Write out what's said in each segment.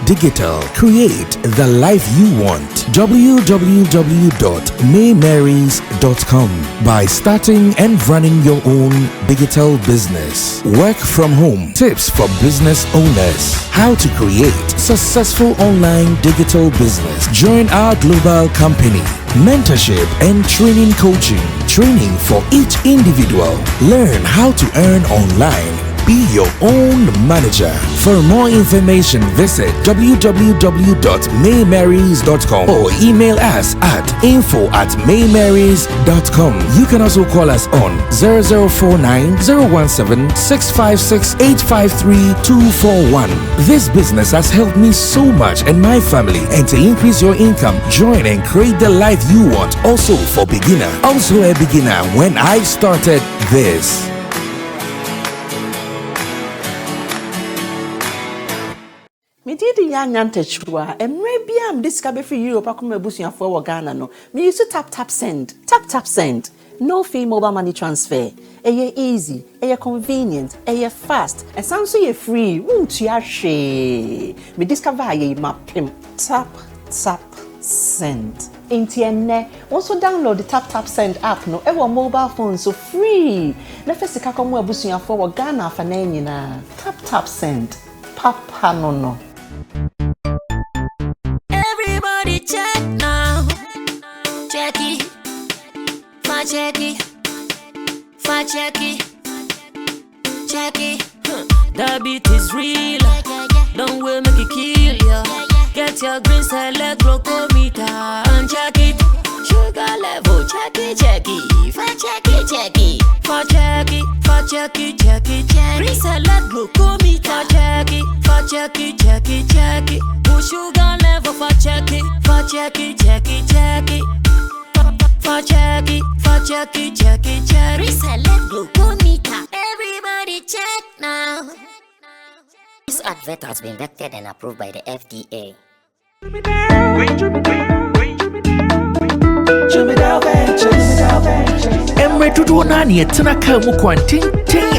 Digital. Create the life you want. www.maymarys.com. By starting and running your own digital business. Work from home. Tips for business owners. How to create successful online digital business. Join our global company. Mentorship and training coaching. Training for each individual. Learn how to earn online. Be your own manager. For more information, visit www.maymarys.com or email us at info@maymarys.com. You can also call us on 0049 017 656 853 241. This business has helped me so much and my family, and to increase your income, join and create the life you want. Also for beginner. Also a beginner when I started this. Me did the young Schwar, and maybe I'm discovered for Europe. I come a bush for Ghana. No, me used to tap send, tap send. No fee mobile money transfer. Ye easy, convenient, fast, and sounds so free. Won't you share? Me discover ye map him. Tap send. Intienne. Also download the tap send app. No, ever mobile phone so free. Na first ka come a bush for Ghana for na. Tap send. Papa no. Everybody check now. Check it. Check it. Check it. The beat is real. Don't will make it kill ya. Get your green select glucometer and check it. Sugar level, check it. Check it. Green select glucometer. Check it. Push sugar level for check it. Reselect glucometer. Everybody check now. This advert has been vetted and approved by the FDA. Emre tutu nani etena ka mu kwantin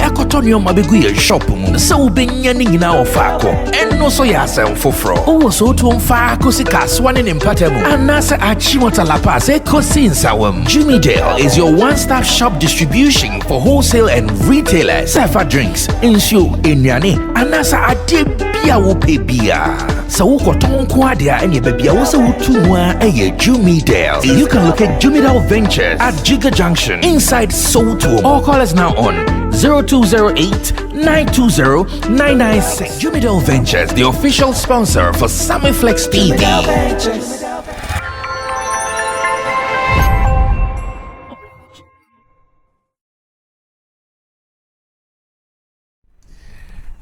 akotonyo mabegu ye shop mu so benya ni nyina ofako enno so ya asem foforo owo so to mfa ko sika swane ne mpatamu anasa achimota lapa se kosi nsawam. Jimmy Dale is your one-stop shop distribution for wholesale and retailers. Safa drinks, insure, enyane, anasa ade bia wo pe bia. So wo koton ko ade a ene bia wo se wo tumwa eye Jimmy Dale. You can locate Jimmy Dale Ventures at Giga Junction inside Soto, or call us now on 0208-920-996. Jimmy Dale Ventures, the official sponsor for Sammy Flex TV.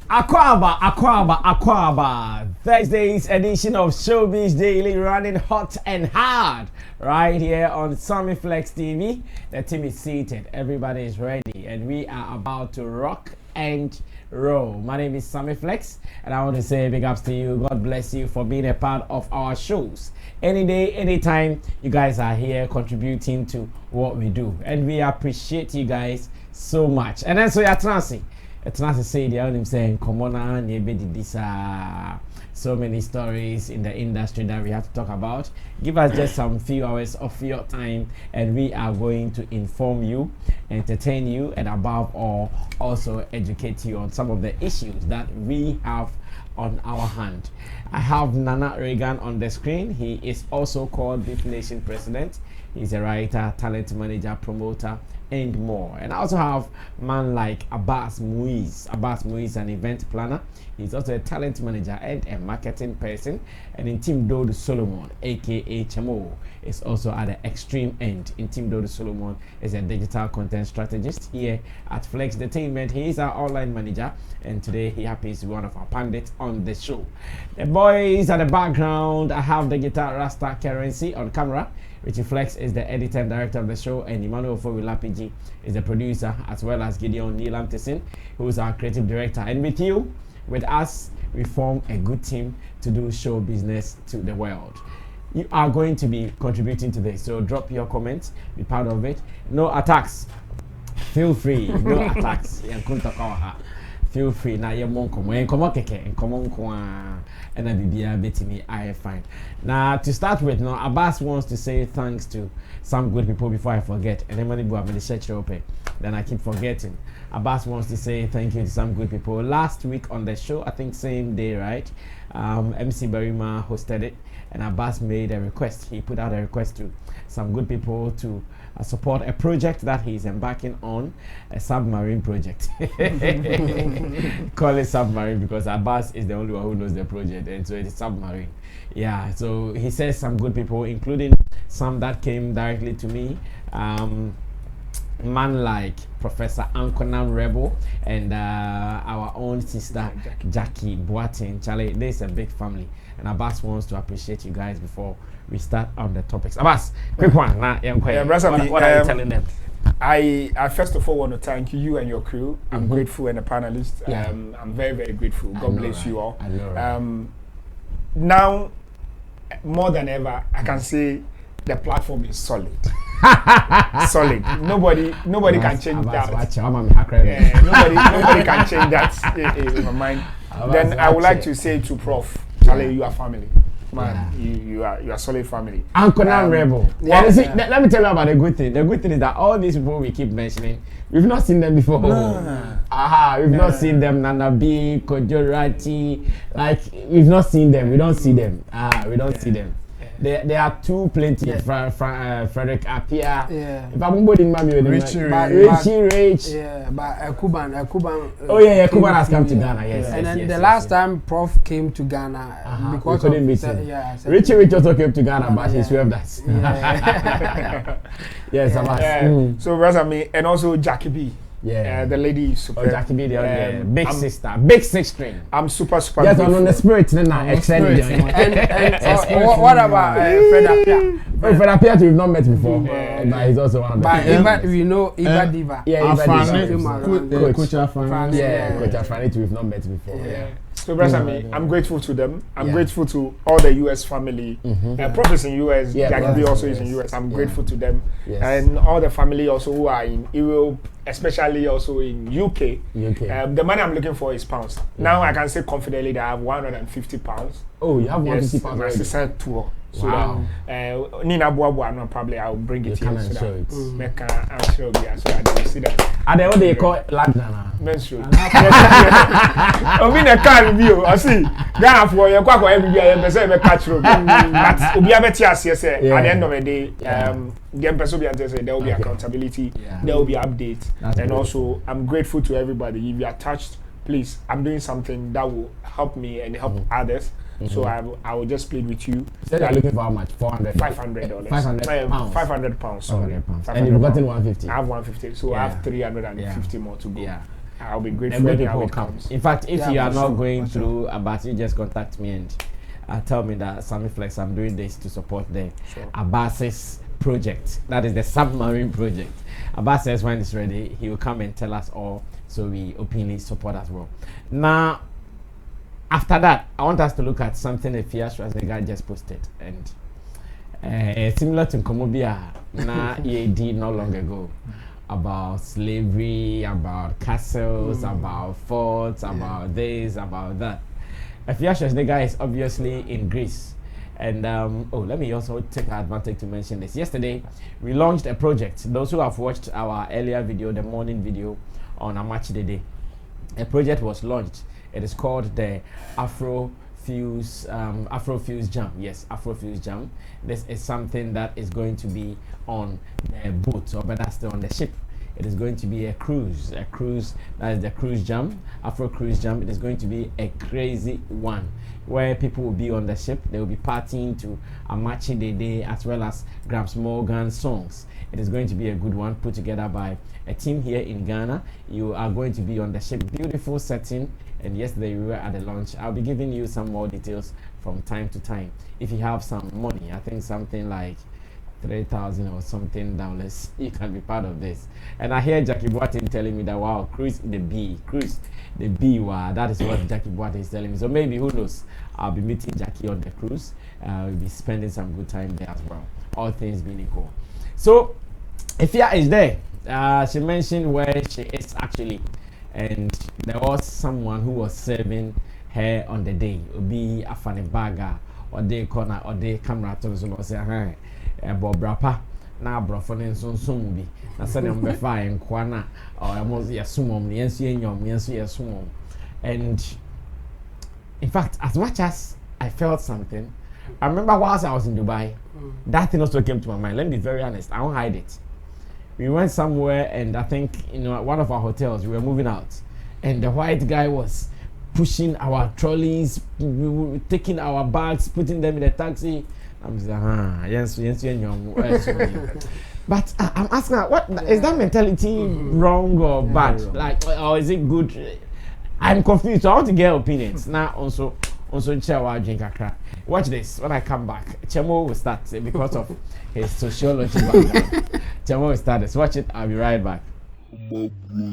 Aquaba. Thursday's edition of Showbiz Daily, running hot and hard right here on Sammy Flex TV. The team is seated, everybody is ready, and we are about to rock and roll. My name is Sammy Flex, and I want to say big ups to you. God bless you for being a part of our shows. Any day, anytime, you guys are here contributing to what we do, and we appreciate you guys so much. And then so you're transi. It's not to say the only saying come on this so many stories in the industry that we have to talk about. Give us just some few hours of your time, and we are going to inform you, entertain you, and above all, also educate you on some of the issues that we have on our hand. I have Nana Reagan on the screen. He is also called Beef Nation President. He's a writer, talent manager, promoter, and more. And I also have a man like Abbas Muiz. Abbas Muiz, an event planner. He's also a talent manager and a marketing person. And Intim Dodo Solomon, aka Chamo, is also at the extreme end. Intim Dodo Solomon is a digital content strategist here at Flex Entertainment. He is our online manager, and today he happens to be one of our pundits on the show. The boys at the background, I have the guitar Rasta Currency on camera. Richie Flex is the editor and director of the show, and Emmanuel Fowilapiji is the producer, as well as Gideon Neelam Tessin, who is our creative director. And with us, we form a good team to do show business to the world. You are going to be contributing to this, so drop your comments, be part of it. No attacks. Feel free. No attacks. Feel free. Now you're more common. And I be betting me. I fine. Now to start with, now Abbas wants to say thanks to some good people before I forget. And then when I'm in the church open, then I keep forgetting. Abbas wants to say thank you to some good people. Last week on the show, I think same day, right? MC Barima hosted it, and Abbas made a request. He put out a request to some good people to support a project that he's embarking on, a submarine project. Call it submarine because Abbas is the only one who knows the project, and so it's submarine. Yeah, so he says some good people, including some that came directly to me. Man like Professor Ankonam Rebel and our own sister Jackie Boatin. Charlie, this is a big family, and Abbas wants to appreciate you guys before we start on the topics. Abbas, quick one. What are you telling them? I first of all want to thank you and your crew. I'm grateful, and the panelists. I'm very, very grateful. God bless you all. I know, now, more than ever, I can say the platform is solid. Solid. Nobody can change that. Nobody can change that in my mind. Then I would like to say to Prof, Charlie, you are family. Man, you are solid family. Ankonam Rebel. Let me tell you about the good thing. The good thing is that all these people we keep mentioning, we've not seen them before. We've not seen them. Nana B, Kojorati, like we've not seen them. We don't see them. We don't see them. There are two plenty. Frederick Apia. If I'm going to Richie Rich. Yeah, but Kuban. Oh yeah, Kuban has come to Ghana. Yes. And then the last time Prof came to Ghana, because we couldn't meet him. Richie Rich also came to Ghana, but he swerved us. Yes, so brother me and also Jackie B. Yeah, the lady is super. Jackie B, the big sister, big 6 string. I'm super. Yes, on the spirit then now. Excellent. And what about Fred Apia? Fred Apia, we've not met before, but he's also one of them. But we know Eva Diva. Yeah, Eva Diva. Coach Afan. Yeah, Coach Afan, we've not met before. Yeah. So, brother, I'm grateful to them. I'm grateful to all the US family. Prof is in US. Jackie B also is in US. I'm grateful to them, and all the family also who are in Europe, especially also in UK. The money I'm looking for is pounds. Now I can say confidently that I have 150 pounds. Oh, you have 150 pounds already? Yes, my tour. So that Nina Boabua, no, probably I'll bring it here. So that Mecca and show me so that they see that. And then what they call London? Menstrual. I mean, I can't review. I see. Ghana for your quack or every year, and say, catch room. But we have a TS, yes, at the end of the day, the Empress will be there will be accountability, there will be updates. And also, I'm grateful to everybody. If you are touched, please, I'm doing something that will help me and help others. So I will just plead with you. So you're looking for how much? $400? $500. £500. Sorry. And you've gotten 150? I have 150. So I have 350 more to go. Yeah. I'll be grateful when it comes. In fact, if you are not going through Abbas, you just contact me and tell me that Sammy Flex, I'm doing this to support the Abbas's project. That is the submarine project. Abbas says when it's ready, he will come and tell us all, so we openly support as well. Now, after that, I want us to look at something a Fias Schwarzenegger just posted, and similar to Komobia na EAD not long ago, about slavery, about castles, about forts, about this, about that. Fias Schwarzenegger is obviously in Greece, and let me also take advantage to mention this. Yesterday, we launched a project. Those who have watched our earlier video, the morning video on Amachi Day, a project was launched. It is called the Afrofuse Jam. Yes, Afrofuse Jam. This is something that is going to be on the boat, or better still on the ship. It is going to be a cruise. That is the cruise jam, Afro cruise jam. It is going to be a crazy one, where people will be on the ship. They will be partying to Amachi Day as well as Gramps Morgan songs. It is going to be a good one, put together by a team here in Ghana. You are going to be on the ship, beautiful setting. And yesterday we were at the launch. I'll be giving you some more details from time to time. If you have some money, I think something like 3,000 or something dollars, you can be part of this. And I hear Jackie Boateng telling me that wow, cruise the B, wow, that is what Jackie Boateng is telling me. So maybe who knows? I'll be meeting Jackie on the cruise. We'll be spending some good time there as well. All things being equal. So Ifya is there. She mentioned where she is actually, and there was someone who was serving her on the day. It would be a funny bagger or the corner or the camera to say, hey, Bob Brapa, now Brofon so soon be. I said, I'm be fine, Kwana, or I was a sumom, yes, yes, and in fact, as much as I felt something, I remember whilst I was in Dubai, that thing also came to my mind. Let me be very honest, I won't hide it. We went somewhere, and I think, one of our hotels, we were moving out, and the white guy was pushing our trolleys, we were taking our bags, putting them in the taxi. I'm saying, yes. But I'm asking her, what is that mentality wrong or bad? Like, or is it good? I'm confused. So I want to get opinions. Now, also Chewa drink a crack. Watch this. When I come back, Chemo will start because of his sociology background. Chemo will start this. Watch it. I'll be right back. With Facebook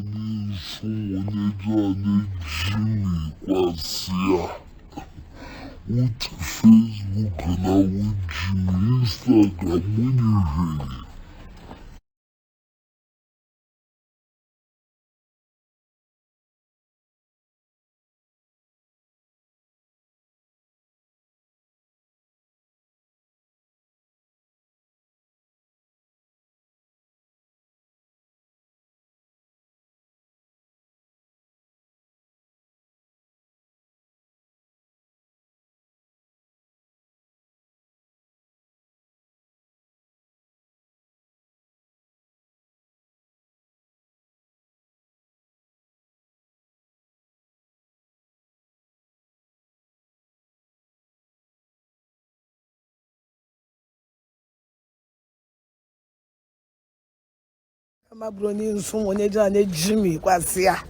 and I with Instagram when you hear. Mabroni someone ne Jimmy kwasia.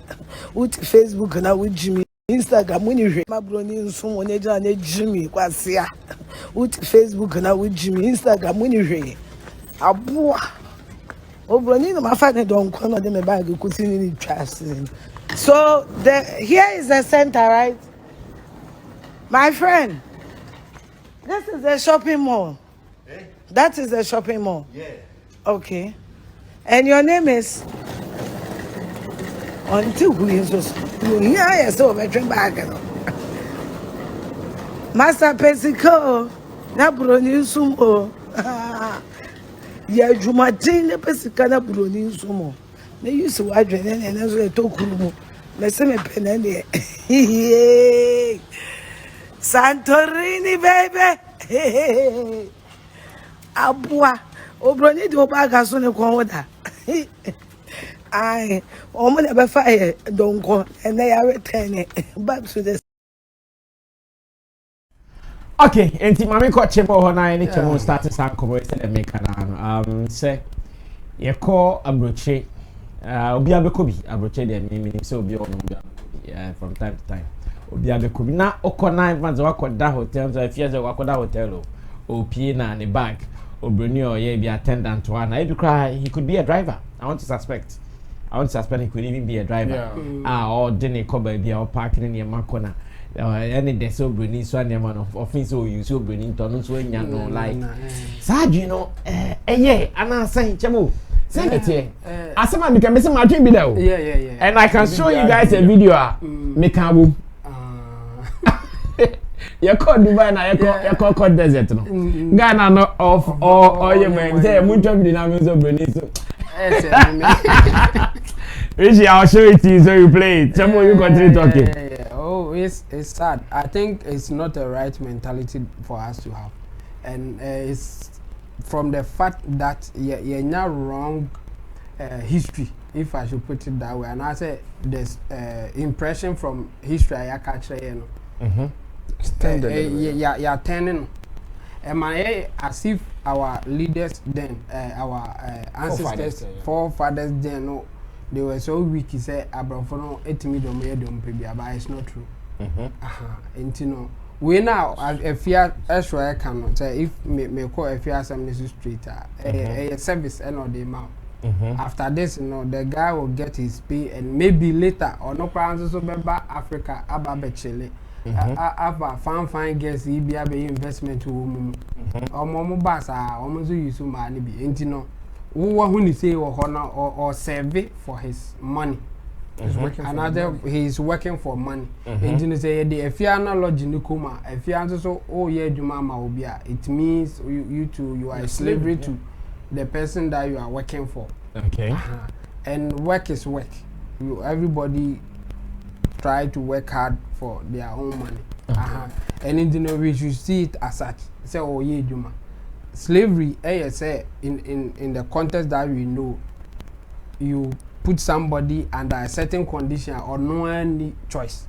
With Facebook na with Jimmy. Instagram when you Mabroni someone ne Jimmy kwasia. With Facebook na with Jimmy. Instagram when you hear. Abua. Obroni no mafane don kono de me bag kutini ni trust. So here is the center, right? My friend. This is the shopping mall. Eh? That is the shopping mall. Yeah. Okay. And your name is until we is yeah, so veteran bag. Master Pesico, Nabroni Sumo. Ya Jumatin, Pesica Nabroni Sumo. They used to watch and as a tokumo. Let's me penny. Santorini, baby. Abua. Obroni do baga so ne kon woda. Ai, o mo ne be fire don ko and they are returning back to the. Okay, enti mami ko chemo ho na any chemo start sankobo say dem make na say ye call abroche obi abekobi abroche dem meaning say obi ono obi from time to time obi abekobi na okona months wakoda hotel so if you say wakoda hotel o pie na ne bag Obroni or be attendant to one. He could be a driver. I want to suspect he could even be a driver. Yeah. Or didn't cover be or parking in your macona. Any day so Obroni so any man of things so you so Obroni turn so you know like. Sad you know yeah and I say chemo. Send it here. As someone can be some dream video. Yeah. And I can show you guys a video make a you call Dubai na you call desert no. Ghana no off or you man say muncho bi na music Obroni so. Richie, I'll show it to you so you play it. Chamo, you continue talking. Yeah. Oh, it's sad. I think it's not the right mentality for us to have, and it's from the fact that you're not wrong history, if I should put it that way. And I say there's impression from history I catch you know. Yeah, turning. As if our leaders then, our ancestors, forefathers then, no, they were so weak. He said, "Abrafono, 8 million, but it's not true." And you know, we now if you Schwar can say if me call if you some this street a service and on the amount. After this, the guy will get his pay and maybe later or no plans so beba Africa aba Chile. Aba fine guess he be investment to momo basa almost use money be no who ni say or save for his money. Another he's working for money. And you say the if you are not lodge in Kuma, if you are so it means you are slavery to the person that you are working for. Okay. And work is work. Everybody try to work hard for their own money. And in we should see it as such. Say Juma. Slavery, say in the context that we know, you put somebody under a certain condition or no any choice.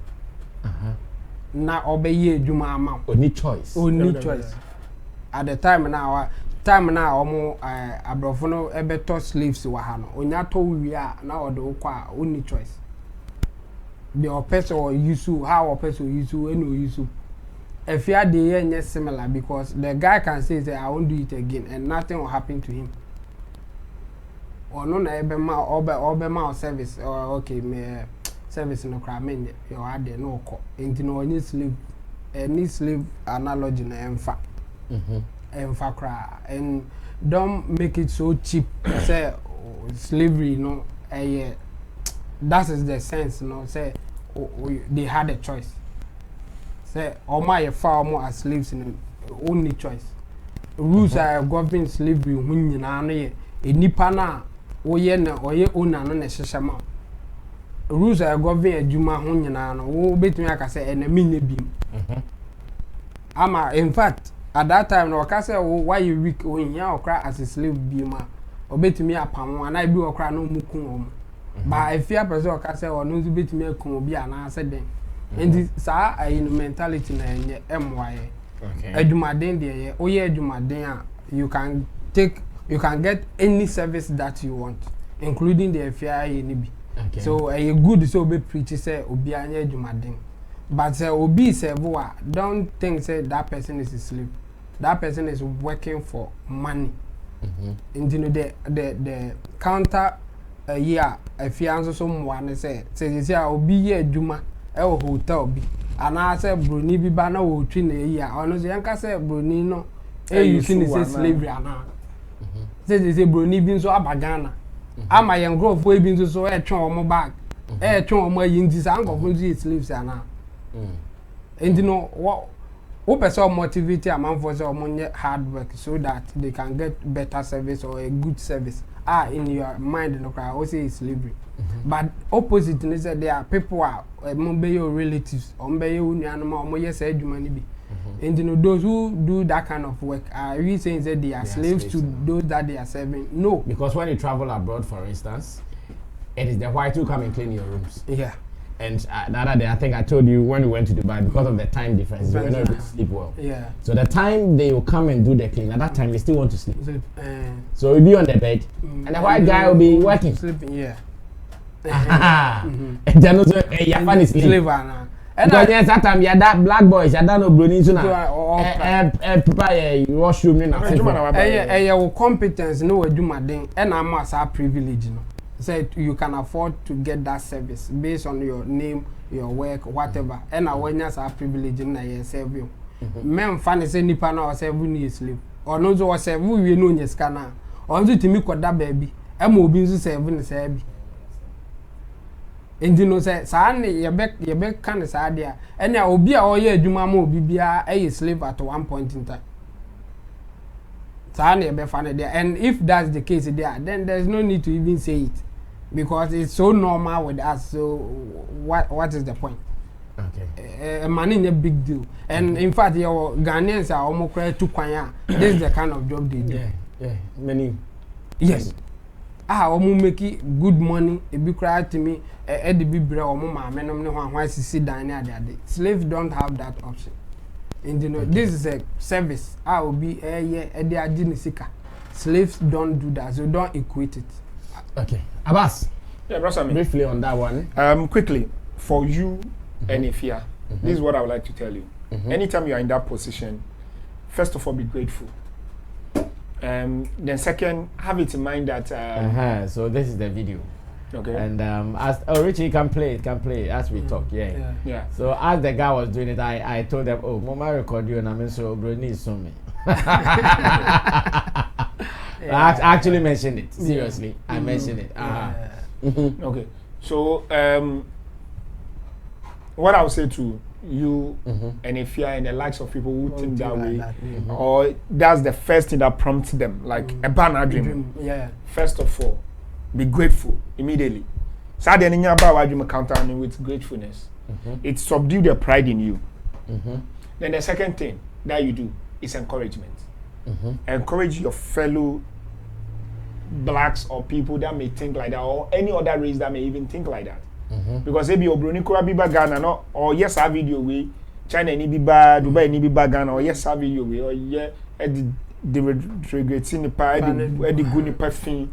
Now obey Juma amount. Only choice. Only choice. At the time now omo abrofono ebeto slaves wa ha no. Onya to wi a na odo kwa only choice. The person or use how a person use any use. If you are the similar because the guy can say that I won't do it again and nothing will happen to him. Or no na obema service or okay me service no crime you are there no call into no any slave analogy na emfa emfa cry and don't make it so cheap say slavery no that is the sense no say they had a choice say my farm as slaves in only choice rules are governing slavery when you know nipa na oye owner no na hyehyema rules are governing adwuma ho nyina no wo betumi aka say enemy na bim ama in fact at that time no ka say why you weak ohia okra as a slave bima obetumi apam ana bi okra no mukun om ba efia person ka say ono betumi akun obi ana say den and sa mentality na enye emwaye adwumaden de oye adwumaden a you can get any service that you want, including the FIA NB. Okay. So a good so be preach say obi anya adwumaden. But say obi say don't think say that person is a slave. That person is working for money. And you know the counter year if you answer someone say obi ye adwuma e hotel bi. And I say broni bi ba na wo twi na year. Ono say yanka say broni no you see say slavery ana. Say broni bi nso abagana ama yen growth we bi nso so e twen omo bag e twen omo yi nti sa anko nso slaves ana and you know what person motivate amanfo say omo hard work so that they can get better service or a good service in your mind no cry o say slavery but opposite is that there are people are your relatives or your nuanoma omo yes adwuma ni bi. And you know those who do that kind of work are really saying that they are slaves to those that they are serving? No, because when you travel abroad, for instance, it is the white who come and clean your rooms. Yeah. And the other day, I think I told you when we went to Dubai, because of the time difference, we were not able to sleep well. Yeah. So the time they will come and do the clean, at that time they still want to sleep. So we'll be on the bed, and the white guy will be working. Sleeping. Yeah. And then also, Japan is sleep. And yes, that time you that black boys, you don't know brownies prepare washroom in a competence no adwumaden and am as a privilege no. Say you can afford to get that service based on your name, your work, whatever. And awareness are privilege na ye serve you. Men fan say nipa na o serve ni sleep. Or no so serve we no nya ska na. O nso timi koda baby. E ma obi nso serve ni serve. And you know say san ye be kan sa dia and ya obi a oye adwuma ma obi bia e slave at one point in time. San ye be fan there, and if that's the case there, then there's no need to even say it because it's so normal with us. So what is the point? Okay. Money is a big deal, and in fact your Ghanaians are almost cry to kwanya. This is the kind of job they do. Yeah, many. Yes. Omo make good money e be cry to me e de be bra omo ma menom ne hwan sisi dan ne ade. Slaves don't have that option. And you know this is a service obi e de agi ne sika. Slaves don't do that, so don't equate it. Okay. Abbas. Yeah, bro Sammy. Briefly on that one. Quickly for you and Ifia, this is what I would like to tell you. anytime you are in that position, first of all, be grateful. Then second, have it in mind that so this is the video. Okay. And as Richie can play as we talk. Yeah. So as the guy was doing it, I told them, oh, Mama record you and I mean so Brony is on me. I actually mentioned it. Seriously. I mentioned it. Okay. So what I would say to you and if you are in the likes of people who think that way, or that's the first thing that prompts them, like a banner dream. First of all, be grateful immediately. So then in your dream counter with gratefulness. It subdues the pride in you. Then the second thing that you do is encouragement. Encourage your fellow blacks or people that may think like that, or any other race that may even think like that. Because maybe Obroni Kura Biba Ghana, no, or yes, our video way, China ni Biba, Dubai ni Biba Ghana, or yes, our video way, or yeah, the regretting the pie, the good ni perfin.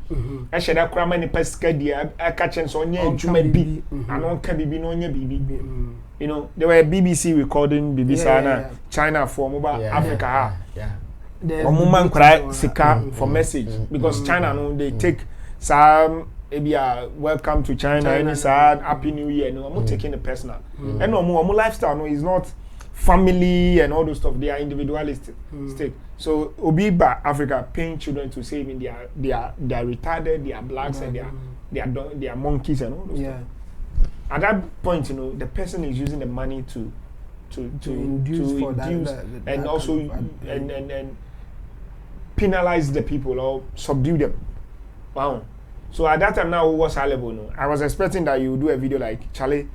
I should have crammed any pescadi, I catch and so on, yeah, Juma B, and on Kabibi, no, yeah, BB. You know, there were BBC recording BBC China for mobile Africa. Or Muman cry Sika for message because China, no, they take some. Maybe welcome to China, any sad Happy New Year. No, I'm not taking it personal. And no more lifestyle. No, is not family and all those stuff. They are individualistic. So Obiba Africa paying children to save in they are retarded, they are blacks and they are monkeys and all those stuff. At that point, you know, the person is using the money to induce and also and penalize the people or subdue them. Wow. So at that time now, what's valuable? No, I was expecting that you would do a video like Charlie,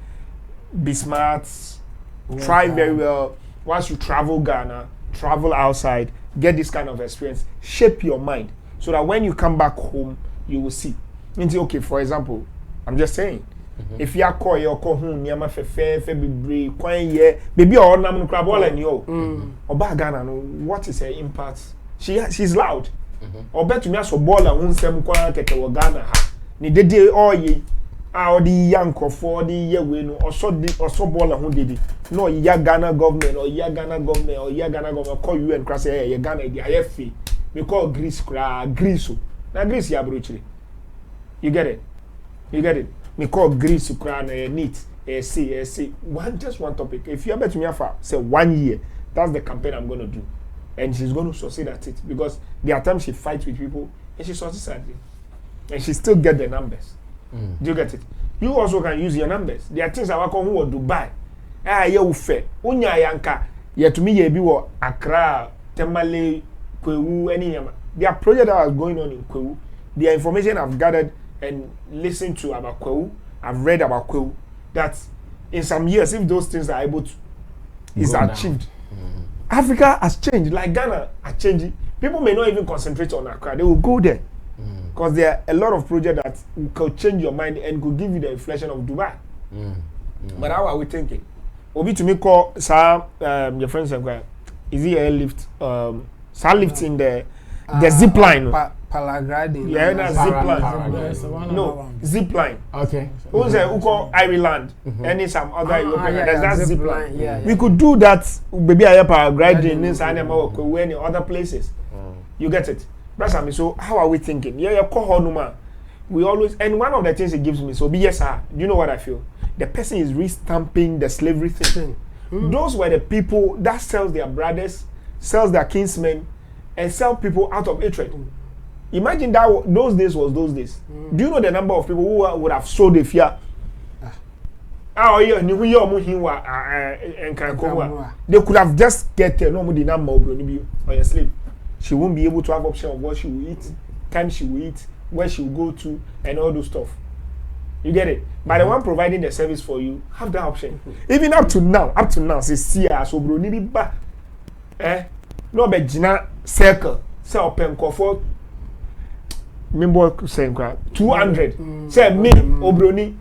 be smart, try very well. Once you travel Ghana, travel outside, get this kind of experience, shape your mind so that when you come back home, you will see. Okay, for example, I'm just saying, if you are call your call home, Yama Fefe, February, Quine year, baby or Namun Crab all and yo, or Ghana, what is her impact? She's loud. Or bet to me as a ball and one sem quite or Ghana ha. Ni de day all ye or the young for the year win or so ball and who did it. No, ya Ghana government or ya Ghana government or ya Ghana government call you and cross ya Ghana the IFE. We call Greece Greece. Now Greece ya bruchly. You get it? We call Greece neat. See. Just one topic. If you bet to me for say 1 year, that's the campaign I'm gonna do. And she's going to succeed at it because there are times she fights with people and she succeeds at it. And she still get the numbers. Do you get it? You also can use your numbers. There are things I work on who are Dubai. You fair. Unya yanka. Yet to me, you be what Accra, Temale, Kwewu, any. There are projects that are going on in Kwewu. The information I've gathered and listened to about Kwewu, I've read about Kwewu, that in some years, if those things are able to, is achieved. Africa has changed, like Ghana has changed. People may not even concentrate on Accra. They will go there because there are a lot of projects that could change your mind and could give you the inflation of Dubai. But how are we thinking? Obi to me call your friends is it airlift? Lift in the zip line. Paragliding. Yeah, that's zip line. No, zip line. Okay. Who's who call Ireland? And some other European. There's that zip line. Yeah. We could do that. Maybe I paragliding in any other places. You get it? So how are we thinking? Yeah, we always, and one of the things it gives me, so yes, sir. Do you know what I feel? The person is restamping the slavery thing. Those were the people that sells their brothers, sells their kinsmen, and sell people out of hatred. Imagine that those days was those days. Do you know the number of people who would have sold the fear? They could have just get no more the number of on your slave. She won't be able to have option of what she will eat, time she will eat, where she will go to, and all those stuff. You get it? But the one providing the service for you have that option. Even up to now, say see so bro ni ba. No be gina circle. Say open for member say 200. Say me obroni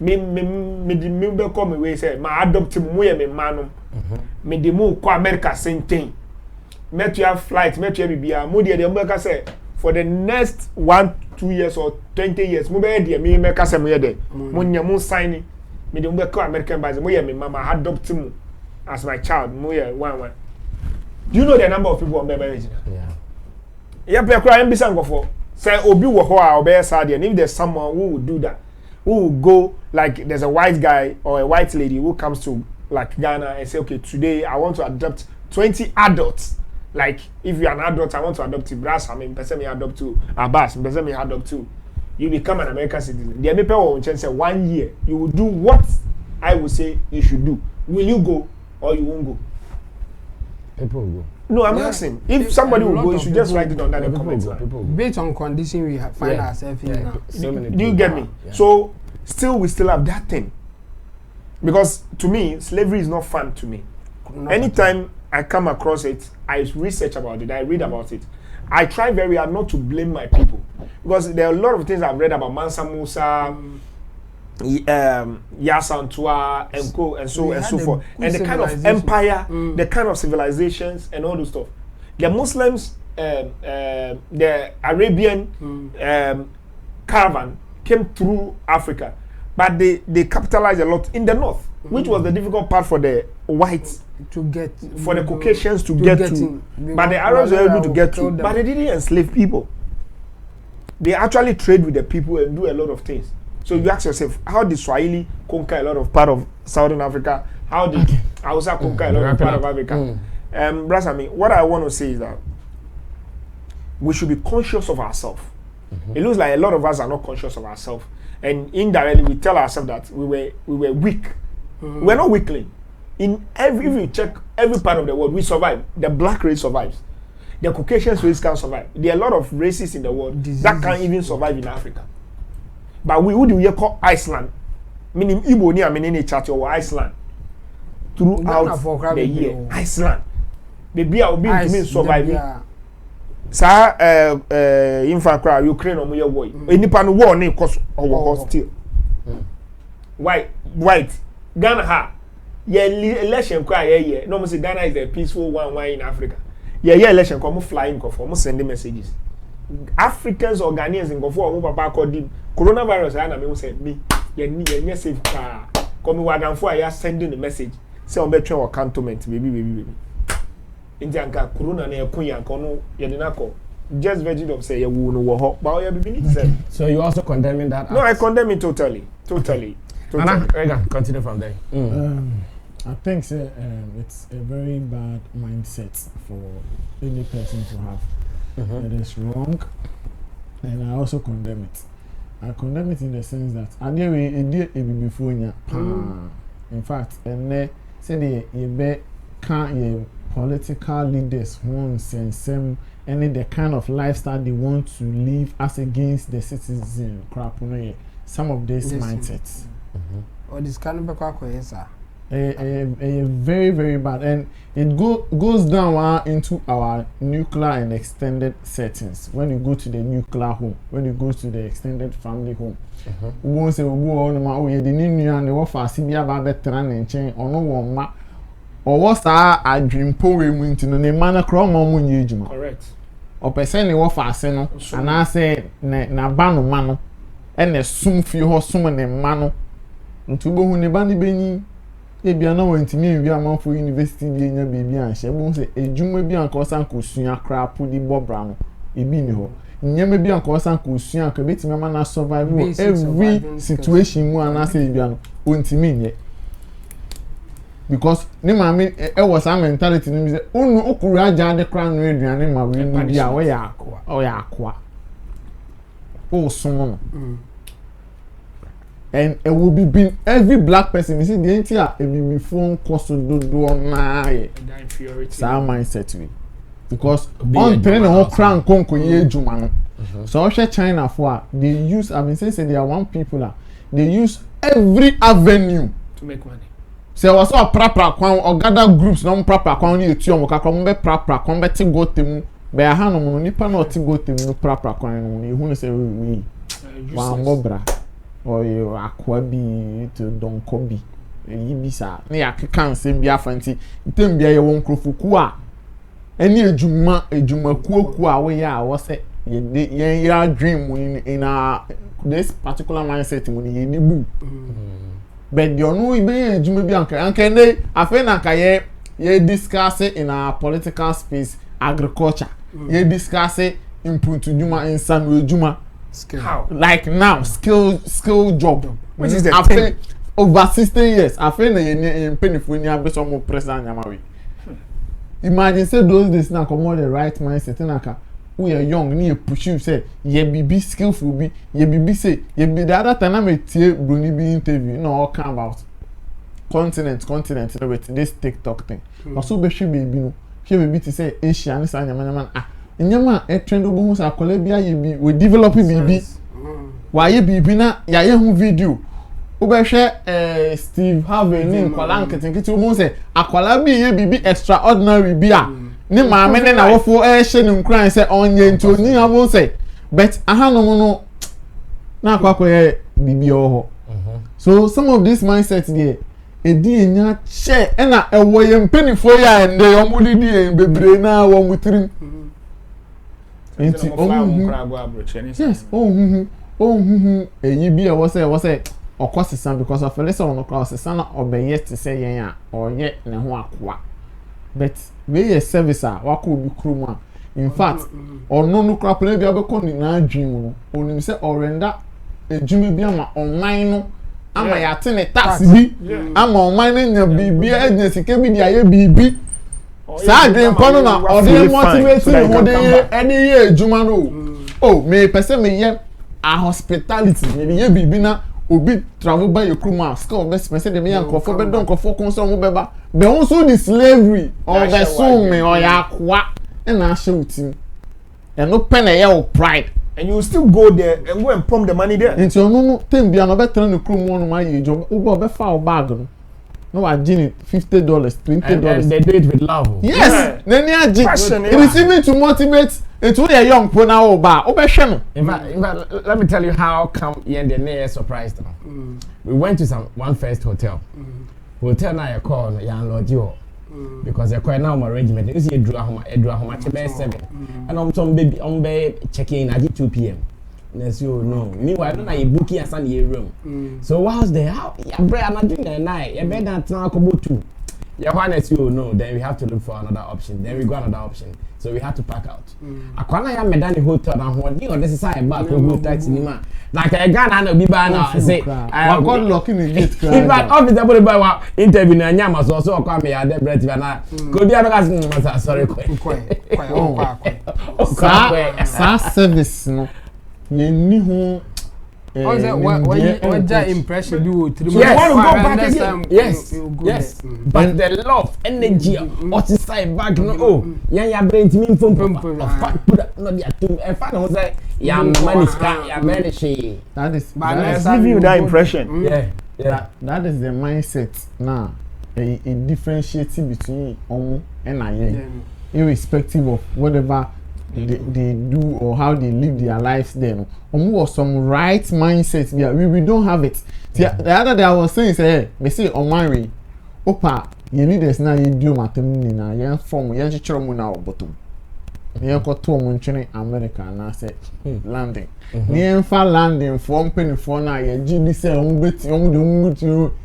me di member come away say my adopt mu ye me manum. Me di mu ko America same thing. Met you have flight, met you bibia. Mo di America say for the next 1-2 years or 20 years, mo be there me make say mo ye there. Mo nya mo sign me dey mo be call American base mo ye me mama adopt mu. as my child, one. Do you know the number of people on Beverage? Yeah. Yeah, crying bisango for. Say obi wo ho a obey sad and if there's someone who would do that, who will go like there's a white guy or a white lady who comes to like Ghana and say, okay, today I want to adopt 20 adults. Like if you're an adult, I want to adopt you. Brass, I mean, person me adopt to Abbas, person me adopt to. You become an American citizen. The people will say 1 year. You will do what I will say you should do. Will you go or you won't go? People will go. No, I'm asking. If somebody will go, you should just write it on that comments. Based on condition we find ourselves in now. Do you get me? Yeah. So we still have that thing. Because to me, slavery is not fun to me. Anytime I come across it, I research about it, I read about it. I try very hard not to blame my people. Because there are a lot of things I've read about Mansa Musa, Yasantua, and so forth. And the kind of empire, the kind of civilizations, and all those stuff. The Muslims, the Arabian caravan came through Africa, but they capitalized a lot in the north, which was the difficult part for the whites to get, for the Caucasians to get to. But the Arabs were able to get to, but they didn't enslave people. They actually trade with the people and do a lot of things. So you ask yourself, how did Swahili conquer a lot of part of Southern Africa? How did Hausa conquer a lot of part of Africa? Brasami, what I want to say is that we should be conscious of ourselves. It looks like a lot of us are not conscious of ourselves, and indirectly we tell ourselves that we were weak. We're not weakling. If you check every part of the world, we survive. The black race survives. The Caucasian race can survive. There are a lot of races in the world that can't even survive in Africa. But who do we call Iceland? Meaning Igbo ni amenene church or Iceland throughout the year. Iceland. The beer will be to me surviving. Sa infant cry Ukraine or my boy. Enipa no war name cause or still. White Ghana ha. Yeah, election cry yeah. No say Ghana is a peaceful one in Africa. Yeah, election come flying go for send messages. Africans or Ghanaians in go for papa called him coronavirus na me say me ye safe car come wagan for ya sending the message say on betwe or cantonment baby indianka corona na ekun yanka no ye de na call just version of say ye wu no wo ho ba ye bibi ni say. So you also condemning that? No, I condemn it totally. Anna, continue from there. I think it's a very bad mindset for any person to have. It is wrong, and I also condemn it. I condemn it in the sense that I did before. In fact, and they say the political leaders want and any the kind of lifestyle they want to live as against the citizen. Some of these mindsets. Or this kind of very, very bad, and it goes down into our nuclear and extended settings. When you go to the nuclear home, when you go to the extended family home, we won't say, "Oh, yeah, the new and the offer CBA veteran and chain or no one or what's our dream poem into the manner chrome on you." Correct. Or person the offer seno, and I say, "Na bano mano," and the soon few horse summon and mano into go when the bandy benny. If you are not to me, we are for university in your baby and she won't say a jumbo be on course and could crap put the Bob Brown. It be no. Never be on course and could soon commit my man survive every situation one I say you won't mean yet. Because Nima was our mentality. Oh, no, Okuraja the crown radio and my will be away. Oh, yeah, oh, someone. And it will be every black person. You see, the entire phone cost to do my mindset to it. Because on train or crown conquer Jumano. So I China for they use, I've been saying there are one people they use every avenue to make money. So I saw a proper or gather groups non proper quantity to your proper combating go to by a hand on nipa not to go to proper coin. You want to say we one bobra. Or you aquabi to Don Kobi. Yibisa. Near can't send be a fancy. Then be a one crofukua. Any a juma kua way I was it. Your dream in this particular mindset when you boo. but the onu ibe ejuma bi anka ne afa na anka ye discuss in our political space agriculture ye discuss input juma in some juma skill. How? like now skill job Which is the after thing. over 16 years afa na ye penifo ni abeso mo president nyamawe. Imagine say those days na come the right mindset na ka we are young ni push you say ye be skillful be ye be say ye be the other time na tie broni be interview no all come about continent with this TikTok thing. Also be she baby no she baby to say Asia and say nyama nyama e trend obo hu sa kola bia ye bi we develop baby why ye baby na ya ye hu video Ubeshe Steve Harvey ni kwala nketenkete mo se akwala bi ye bibi extraordinary bi a ni maame ne na wofo hye ni nkran se onye nto ni amo se but ahanom no na akwakoye bibi oho so some of this mindset there edi enya che na ewo ye mpenifo ya ende omudidi en bebre na wo mutirim enti yes eyi bi e wo se okosisa because of less on okosisa na obeye te say yen a oye ne ho akwa but we a service a wako obi krum a in fact ono no kra plan bia be ko ni na adwin mu onim se orenda ejumi bi ama online no ama ya te ne tax bi ama online nya bibi agency ke bi dia ye bibi sa adwin kono na ode motivate ho de any ye ejuma no oh me person me ye a hospitality me ye bibi na obi travel by your crew ma skill best person de me yankofo be don kofo kon so mo beba be won so the slavery or the song me or ya kwa na ahye utim and no pen e your pride and you still go there and go and pump the money there into no tem bia no better no crew mo no ma ye job go be fa o bag no wa gin $50 $20 and they do it with love. Yes then ya gin it is even to motivate it will a young po na o ba o be hwe no In fact, let me tell you how come you and the near surprised them. We went to one first hotel. Hotel na you call no ya lodge you because you call now my arrangement. You see you draw how much be 7. And some baby be checking in at 2 p.m. Yes, you know. Meanwhile, don't you booking a Sunday room. So whilst they how ya bread am doing the night. You bed that now come 2. Yeah, honest you know, then we have to look for another option. Then we got another option. So we had to pack out. Akwana ya medani hotel na hodi on this side back go taxi ni man. Like a Ghana na obi na say I got locking the gate. In fact, office everybody buy wa interview na nyama so kwa me ya de bread na. Go dia no gas sorry Sa service no. Ye ni ho what that impression do 3 months? You want to go back again? Yes. But the love, energy, what is side back? No, oh, ya brain to me from put up no dia to and fan was like ya money scan ya money she. That is give you that impression. Yeah. That is the mindset now. A differentiating between omo and aye, irrespective of whatever they do or how they live their lives then. Was some right mindset. Yeah, we don't have it. The other day I was saying, say, me say on my way, opa, you leaders now you do matemini na you form you chiro mu na bottom. You go to Montreal, America, and I said landing. You fa landing from penny for now. You GD say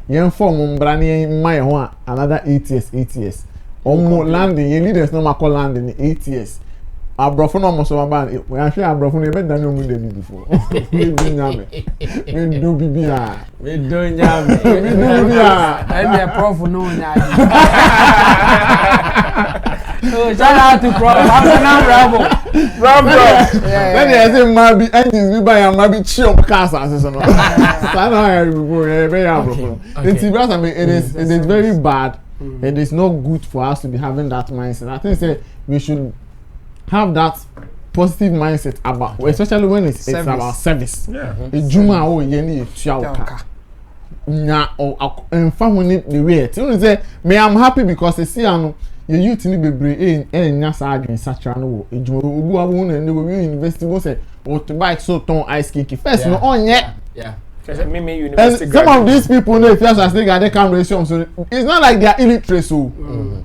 you form brani my one another 8 years. Landing, you leaders no ma call landing 8 years. Abrofo no mo so ba we ahwe abrofo no e be dan no mu dey before me do nyame me do bibia We do nyame and the prof no nya so shout out to prof Bravo when they say ma bi engines bi buy am ma bi chi on cars as so no so no I before e be abrofo it's brother me it is very bad. It is not good for us to be having that mindset. I think say we should have that positive mindset about, especially when it's about service. Ejuma o ye ni etua oka. Na o enfa ho ni the way. You say me I'm happy because I see anu ye youth ni bebre nya sa adwen sachra no wo ejuma obu awu na we university go say o to buy so ton ice cake first no onye. Yeah. And some of these people know if you ask they can resume, so it's not like they are illiterate. So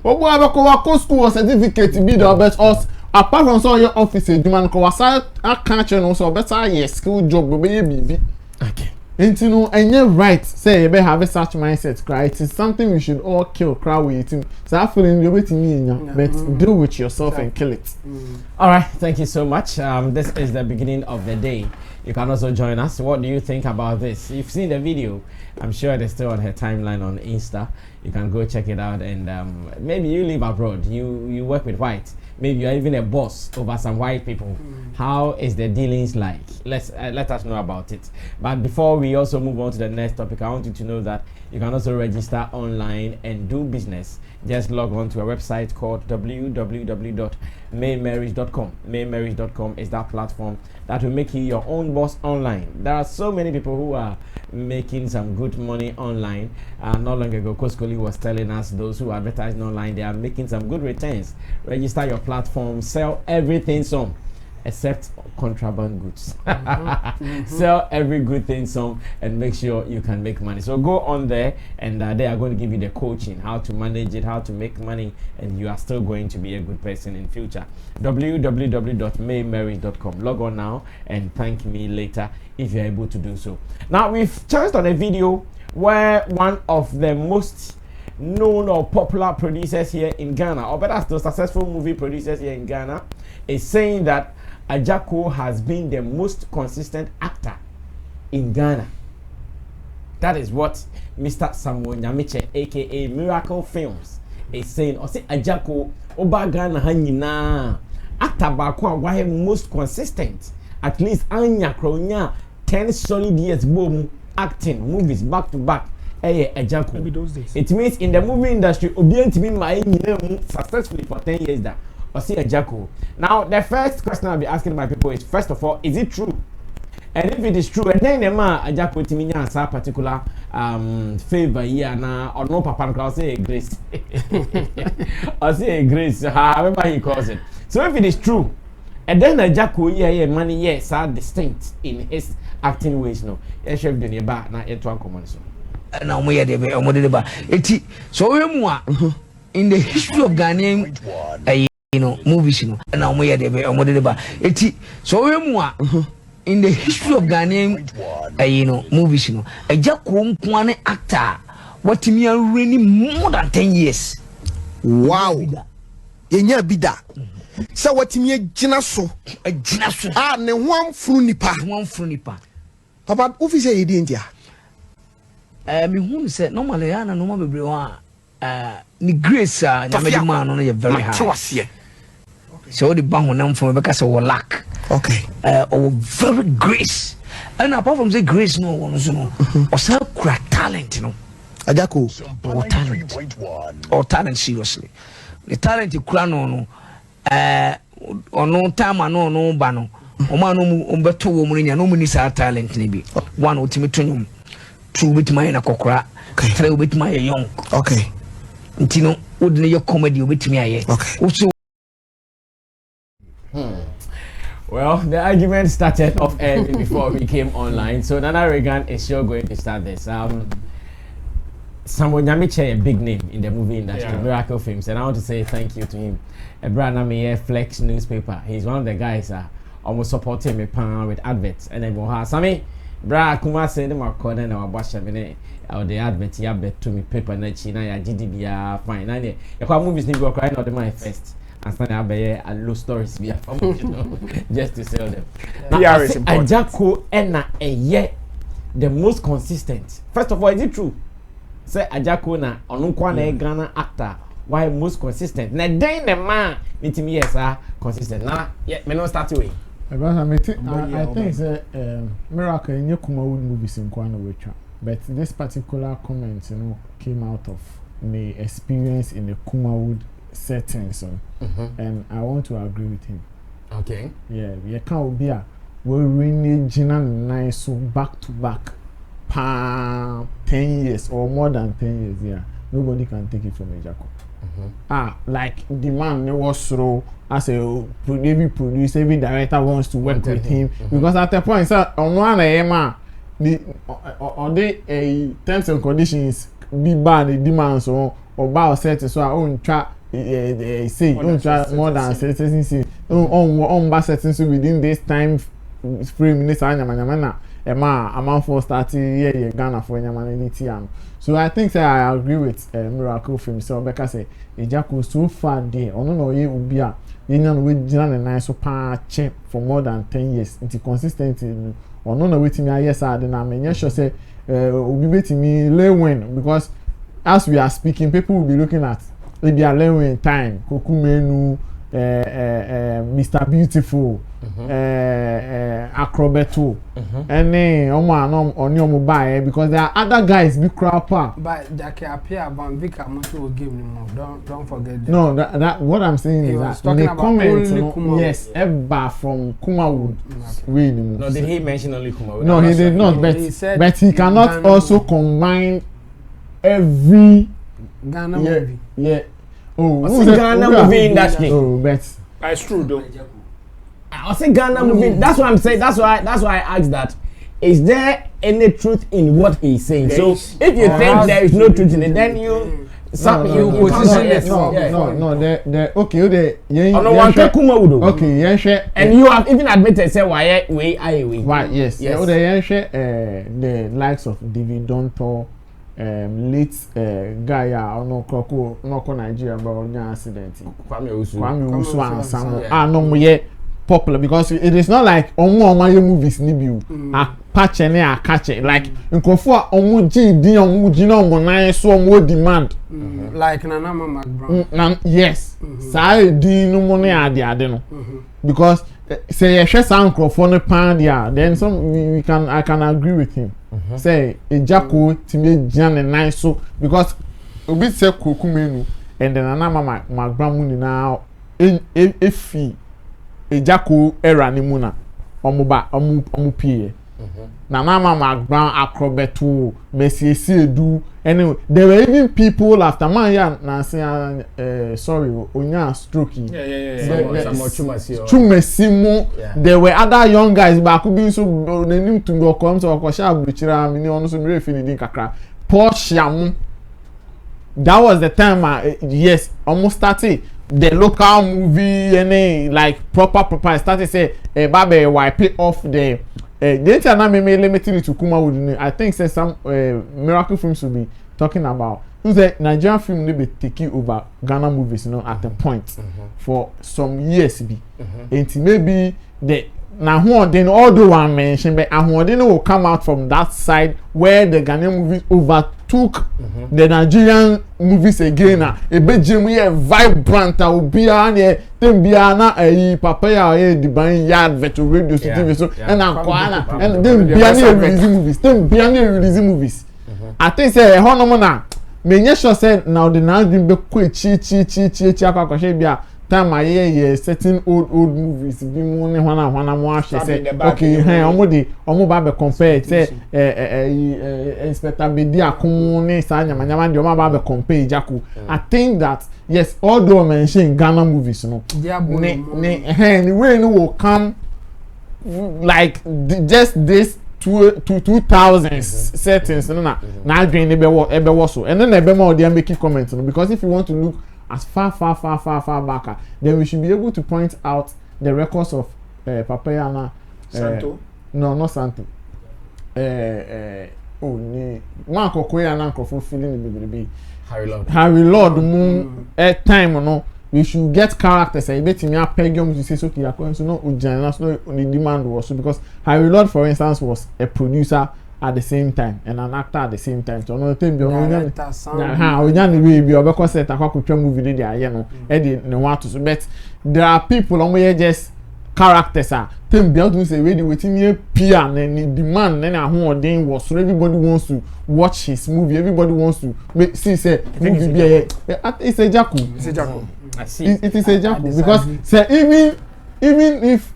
obu abeko school or certificate be the best us. Apart from some your office, you man ko wasa a catch no so better yes skill job be bibi. Okay. And you know, and you're right. Say you have such mindset, cry. It is something we should all kill. Cry with it. So I feel in the way to me, but deal with yourself and kill it. All right, thank you so much. This is the beginning of the day. You can also join us. What do you think about this? You've seen the video. I'm sure it's still on her timeline on Insta. You can go check it out. And maybe you live abroad. You work with white. Maybe you're even a boss over some white people. How is the dealings like? Let us know about it. But before we also move on to the next topic, I want you to know that you can also register online and do business. Just log on to a website called www.mainmarriage.com. Mainmarriage.com is that platform that will make you your own boss online. There are so many people who are making some good money online. Not long ago, Koskoli was telling us those who advertise online, they are making some good returns. Register your platform, sell everything some except contraband goods. Sell every good thing some and make sure you can make money. So go on there and they are going to give you the coaching, how to manage it, how to make money, and you are still going to be a good person in future. www.maymarriage.com. Log on now and thank me later if you're able to do so. Now we've chanced on a video where one of the most known or popular producers here in Ghana, or better still successful movie producers here in Ghana, is saying that Agya has been the most consistent actor in Ghana. That is what Mr. Samuel Nyamiche, aka Miracle Films, is saying. Or say Agya Oba Ghana Hanyina actor Bakwa why most consistent. At least Anya Kronya 10 solid years boom acting movies back to back. Agya. Maybe those days. It means in the movie industry, Obian to be my successfully for 10 years that. Or see Agya. Now, the first question I'll be asking my people is, first of all, is it true? And if it is true, and then the man Agya to me a particular favor here now, or no papa, I'll say a grace. I'll say a grace, however he calls it. So if it is true, and then Agya yeah, money, yes, are distinct in his acting ways. No, yeah, chef the neighbor, now it's one common. Now we are the so in the history of Ghanaian movies, and now we are the so in the history of Ghanaian movies, Agya one actor what me are really more than 10 years. Wow. Yenya bida. So what me jinaso ne one frunipa papa officer e dey ntia me who say normally ana no ma bebre wa ni grace nyamedi man no ye very high so the ban honam from be kase wo lack okay very grace and apart from say grace no one so no or say talent no Agya or talent seriously the talent you kura no ono time no ba no o ma no mbeto wo mu nya no mu ni sa talent ni bi one ultimate tonum two bit my na kokora three bit my young okay ntino odine your comedy bit me aye okay Well, the argument started off air before we came online, so Nana Reagan is sure going to start this. Samuel Nyamiche, a big name in the movie industry, Miracle Films, and I want to say thank you to him. A brand name Flex Newspaper. He's one of the guys almost supporting me with adverts. And then Sammy, bra kuma say them are calling our boss or the advert ya bet to me paper na china ya GDB fine. Na the movies need go crying out the my first. And stand up a low stories via just to sell them. Now, Agya a year the most consistent. First of all, is it true? Say Agya na onunkwa Ghana actor why most consistent. Na then the man need to be consistent. Now, yeah, me not start away. I think say Miracle in your Kumawood movies in Kwana Wecha, but this particular comment, came out of the experience in the Kumawood setting, so and I want to agree with him. Okay. Yeah, we can't be we're really nice so back to back 10 years or more than 10 years, yeah. Nobody can take it from Agya. Like the man was through as a every producer, every director wants to work with him because at the point, sir, on one the terms and conditions be bad, the demands or about set so our own track. Say more than certain on certain so within this time frame this a man for starting yeah Ghana for nyama so I think I agree with Miracle film so because say Ejako so far there ono no ye obi a yenya no we gina ne nice so pa che for more than 10 years into consistent ono na wetimi aye sa de na menye sure say obi betimi lewen because as we are speaking people will be looking at maybe a lewen time Kokumenu Mr. Beautiful Acrobato and then omo buy because there are other guys big crapper but Jackie appear about Vika Moto game don't forget that. No that what I'm saying is that in the comments yes Ebba from Kumawood no did he mention only Kumawood? No he did not but he cannot also combine every Ghana movie who's Ghana movie industry? Oh, but it's true though. I say Ghana movie. That's what I'm saying. That's why I asked that. Is there any truth in what he's saying? So if you think there is no truth in it, then you position it. No. There. Okay. Okay. Yes. And you have even admitted say why. Right. Yes. The likes of David Donto. Late guy no Nigeria but on accident Kwame Usu and Sam no more popular because it is not like omo movies ni bi a patch and a catch like nkofo omo GD omo gina omo nine so omo demand like Nana Mama Brown yes say di no money ade no because say you share some nkofo no pan there then I can agree with him. Say Ejako time Jan nice so because obi say Kokumenu and then Nana Mama Magramu ni na efi Ejako era ni muna omu pie Nana Mama Magram Acrobato Messi Edu anyway there were even people after man ya na say sorry onya stroke Chumesimo there were other young guys but could be so nenim to go come to okosha abruchira mi ni onu so mi refi ni din kakra Porsche that was the time yes almost started the local movie and like proper started say babe wipe off the didn't I not me limited it to Kumawood. I think say some Miracle films will be talking about who's the Nigerian film will be taking over Ghana movies at a point for some years and maybe the now who then although I mentioned but who then will come out from that side where the Ghanaian movies overtook the Nigerian movies again a bit Jimmy vibrant be na papaya the buying yard veto radio TV so and and then releasing movies I think say hono na menye sure say now the now been be ko chi akwa bia time aye certain old movies bi mu ne hwana mo ahwe say okay omo ba be compare say Inspector Bedi akon ne sa nyama de omo ba be compare Ejako I think that yes although mention Ghana movies no ne way no will come like just this 2000s settings na adwin ne be wo so and then ebe ma dey make comment no because if you want to look as far back then we should be able to point out the records of Papayana Santo no not Santo Marco Koya na nkofo feeling the Harry Lord at time no we should get characters I bet me apegum to say so ki akon so no ujana so the demand was so because Harry Lord for instance was a producer at the same time and an actor at the same time so no time be onya we be obeko set akwakotwa movie dey aye no e dey ne want to but there are people on where just characters are them be to say we dey wetin me peer and demand and ahoden was so everybody wants to watch his movie everybody wants to see say movie be it's Ejako I see it is Ejako because say even if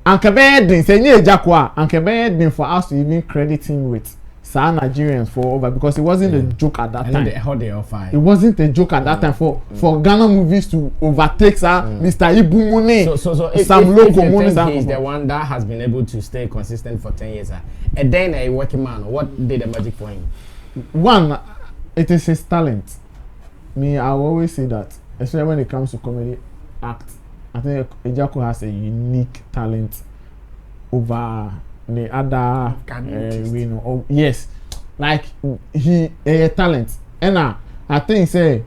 Anke Bedin say nye Ejako Anke Bedin for us to even credit him with some Nigerians for over because it wasn't a joke at that time. It wasn't a joke at that time for Ghana movies to overtake Mr. Ibu Mune. So some local movies. He's the one that has been able to stay consistent for 10 years. And then a working man. What did the magic for him? One, it is his talent. Me, I always say that, especially when it comes to comedy act. I think Ejako has a unique talent over the other we know. Oh, yes, like he a talent, and I think say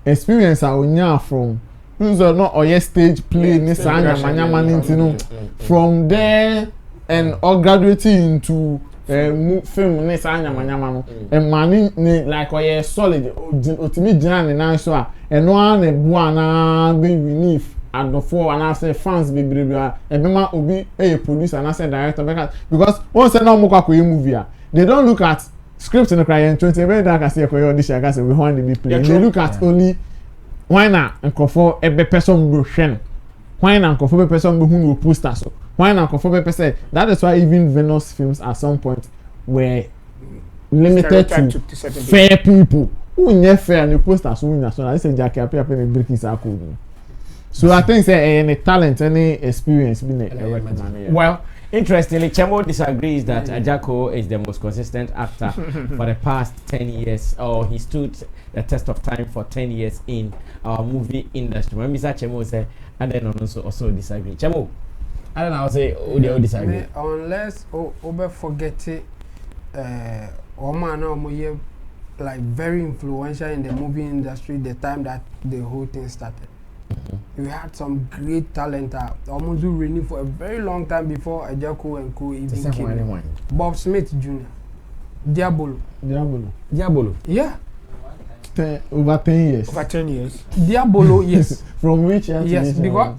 experience I will from. Not or stage play ni sanya manyama from there and all graduating into film ni sanya manyama no and money ni like or solid ultimate journey na so and one e bua na be relief and the four and I say fans be bribia e be ma obi a producer and I say director because once na mo kwa movie they don't look at script in the cry 20 very dark as say ko audition can say we want to be play they look at only why na nkofo ebe person go hwen why na nkofo be person be hu no poster so why na nkofo be person that is why even Venus films at some point were limited to fair people who nye fair and the poster so win so na say Jackie appear the breaking circle so I think say any talent any experience be recommend. Well, interestingly, Chemo disagrees that Ajako is the most consistent actor for the past 10 years, or he stood the test of time for 10 years in our movie industry. When Mr. Chemo say, I don't also disagree. Chemo, I don't know, say, they disagree. Unless over forget it, Oma like very influential in the movie industry the time that the whole thing started. We had some great talent almost running for a very long time before Ajako and Co even came. Bob Smith Jr. Diabolo. Yeah. Over 10 years. Over 10 years. Diabolo, yes. From which year? Yes, because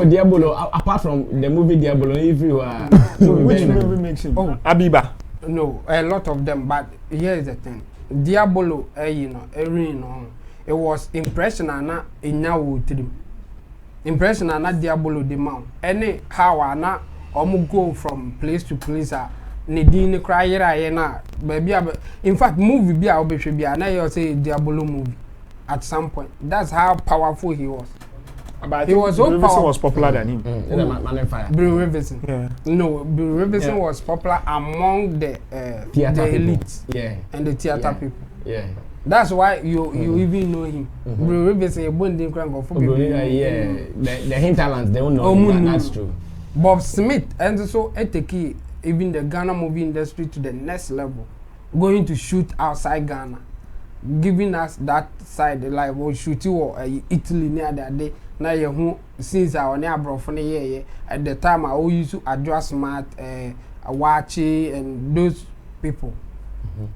Diabolo, apart from the movie Diabolo, if you are which movie makes him? Oh, Abiba. No, a lot of them, but here is the thing. Diabolo, it was impression and impression and Diabolo demand. Any how ana go from place to place Nedine cry baby. In fact, movie be our baby be and I say Diabolo movie at some point. That's how powerful he was. But he was so powerful. Was popular than him. Bill Rivison. Yeah. No, Bill Rivison was popular among the elite and the theater people. Yeah. That's why you even know him. Bill Rivison, a bonding crank of the hinterlands, they don't know. That's true. Bob Smith, and so Eteki, even the Ghana movie industry to the next level, going to shoot outside Ghana, giving us that side, like we shoot you or Italy near that day. Now you since our neighbor for the at the time I always used to address Smart, Awachi, and those people.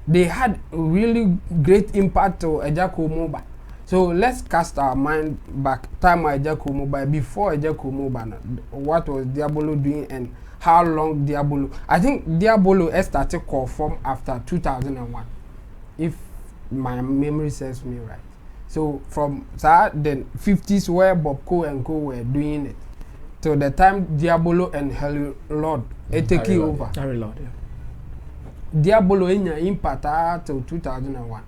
They had really great impact to Ajako Mobile. So let's cast our mind back. Time Ajako Mobile, before Ajako Mobile, what was Diabolo doing and how long Diabolo? I think Diabolo started call form after 2001, if my memory serves me right. So from the 50s where Bob Co and Co were doing it, to the time Diabolo and Harry Lord take over. Harry Lord, yeah. Diabolo enya impact till 2001.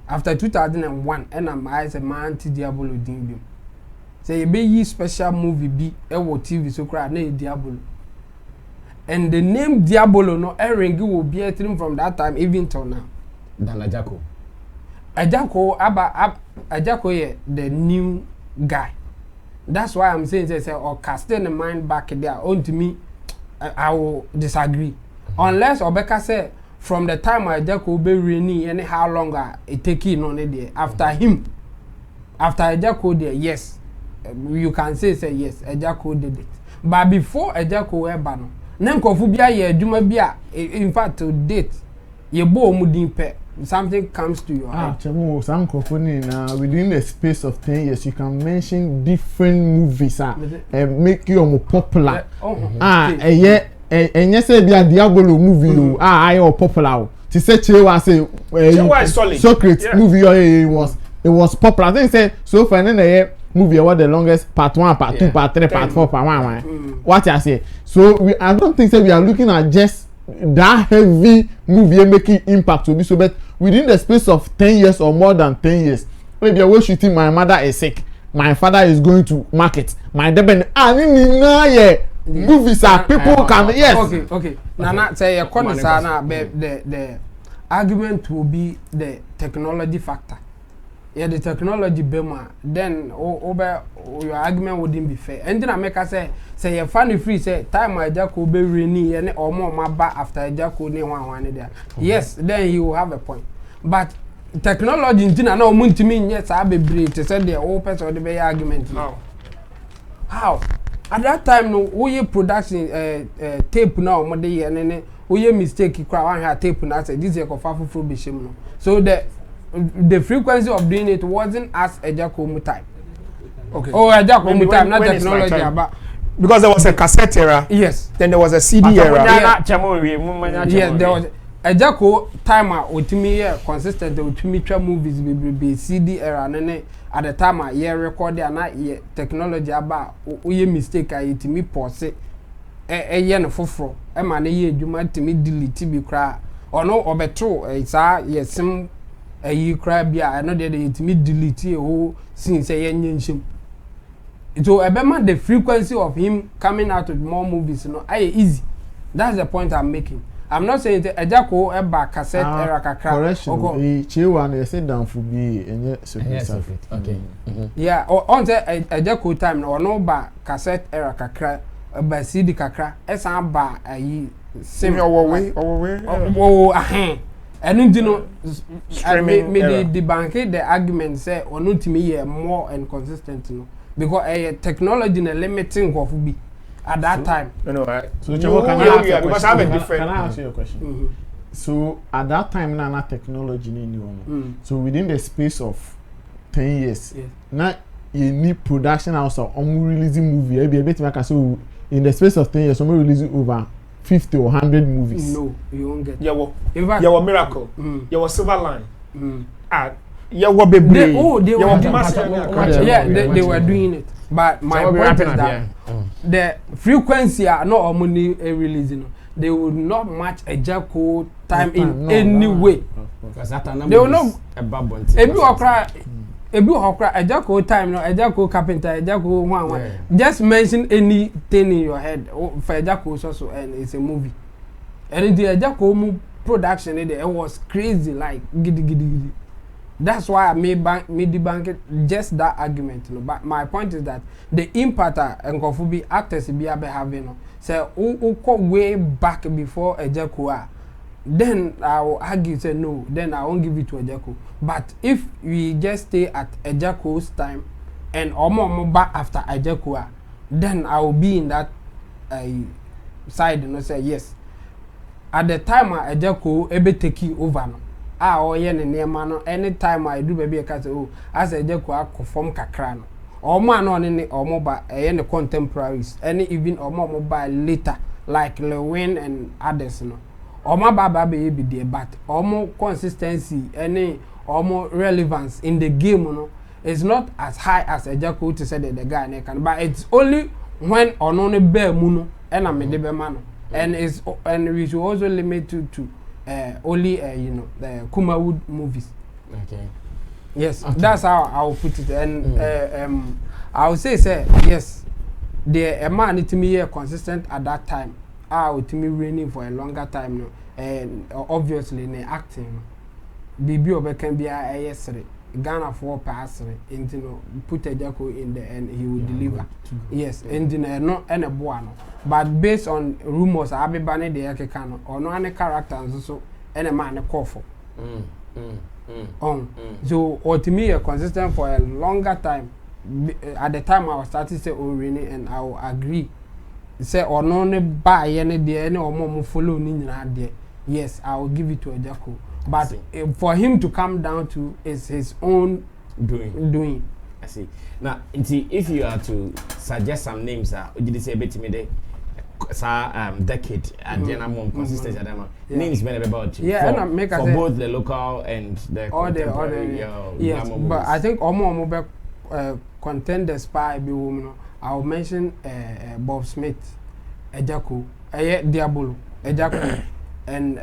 After 2001, and I say man to Diabolo ding. Say be special movie be TV so cry na Diabolo. And the name Diabolo no Erengi will be a thing from that time even till now. Than Ajako. Ajako the new guy. That's why I'm saying say or casting the mind back there on to me I will disagree. Unless Obeka said from the time Ajako be reigning and how long it take in on it there after him. After Ajako there, yes. You can say yes, Ajako did it. But before Ajako ebano, Nenkofu bia ye adwuma bia in fact to date ye bo mudin pe something comes to your head. Chemo Sankofu within the space of 10 years you can mention different movies make you more popular. And yes, be a Diabolo movie. I or popular. To say Chewa say Socrates movie it was popular. I think say so for any movie what the longest part 1, part 2, part 3, part 4, part 1. What I say. So I don't think that we are looking at just that heavy movie making impact to be so, but within the space of 10 years or more than 10 years, maybe I was shooting my mother is sick, my father is going to market, my debit movies are people can yes. Okay. Nana say a corner the argument will be the technology factor. yeah the technology bema then over your argument wouldn't be fair and then I make us say you funny free say time Ejako be rainy and or more my back after Ejako ne one there yes then you will have a point but technology in Tina no mun to me yes I be brave to say the whole person or the argument how at that time no we production tape now mo dey and we mistake cry one here tape na say this is a full be shame no so the frequency of doing it wasn't as Ejako type. Okay. Oh, Ejako time, not technology about. Because there was a cassette era. Yes. Then there was a CD era. Yes, there was Ejako timer with me consistent with me movies be CD era and at the time I record and technology about we mistake I to me pause yen foforo e ma na ye adwuma to me delete bi kra or no obeto yes sim ayi kra bia I know that it me delete a whole since yen nshim so ebema the frequency of him coming out with more movies no easy that's the point I'm making. I'm not saying Ejako eba cassette era kakra correction chewa na say down for be enye surface okay yeah on say Ejako time no no ba cassette era kakra ba CD kakra esan ba ayi sim owowe enu di no me the bank the argument say onu timi ye more and consistent no because technology na limiting go be at that time. No, right. So because I'm a different. Can I ask you a question? So at that time, na technology ni one. So within the space of 10 years, now you need production house or releasing movie. Every bit I can say in the space of 10 years, someone releasing over 50 or 100 movies. No, you won't get. Yeah, well, Miracle. Yeah, well, Silver Line. Yeah, what they were doing it. But my point is that the frequency are not money releasing. They will not match Ejako time in any way. They will not. Ejako time no Ejako carpenter Ejako one. Just mention anything in your head for Ejako also and it's a movie. And the Ejako production it was crazy like giddy. That's why I made the bank just that argument. No? But my point is that the impact and Kofubi actors be having no? Say who way back before Ejako, then I will argue say no, then I won't give it to Ejako. But if we just stay at Ejako's time and Omo back after Ejako, then I will be in that side and say yes. At the time Ejako ebe taking over no. Oh yeah no anytime I do baby I say as Ejako perform kakra no omo no ne omo ba the contemporaries any even omo ba later like Lewin and others no omo ba be there but omo consistency any omo relevance in the game no is not as high as Ejako to say that the guy ne can but it's only when ono ne be mu no and am de be ma no and we should also limit to only the Kumawood movies. Okay. Yes, okay. That's how I'll put it. And I'll say yes, the man to me consistent at that time. To me raining for a longer time no. And obviously in acting, BB Obe can be a yesterday. Ghana for pass into put Ejako in there and he will deliver. Yes, and no and a buano. But based on rumors, I be banning the Ekekano or no any characters so any man a call for. So or to me consistent for a longer time. At the time I was starting to say Orini and I will agree. Say or no buy any day any or more follow ni there. Yes, I will give it to Ejako. But for him to come down to is his own doing. I see. Now, if you are to suggest some names, would you say bet me the decade and then I'm more consistent. Names many about you. Yeah, for both the local and the contemporary. Yes, but I think Omo contenders by be woman. I'll mention Bob Smith, Ejako, Diabolo, Ejako, and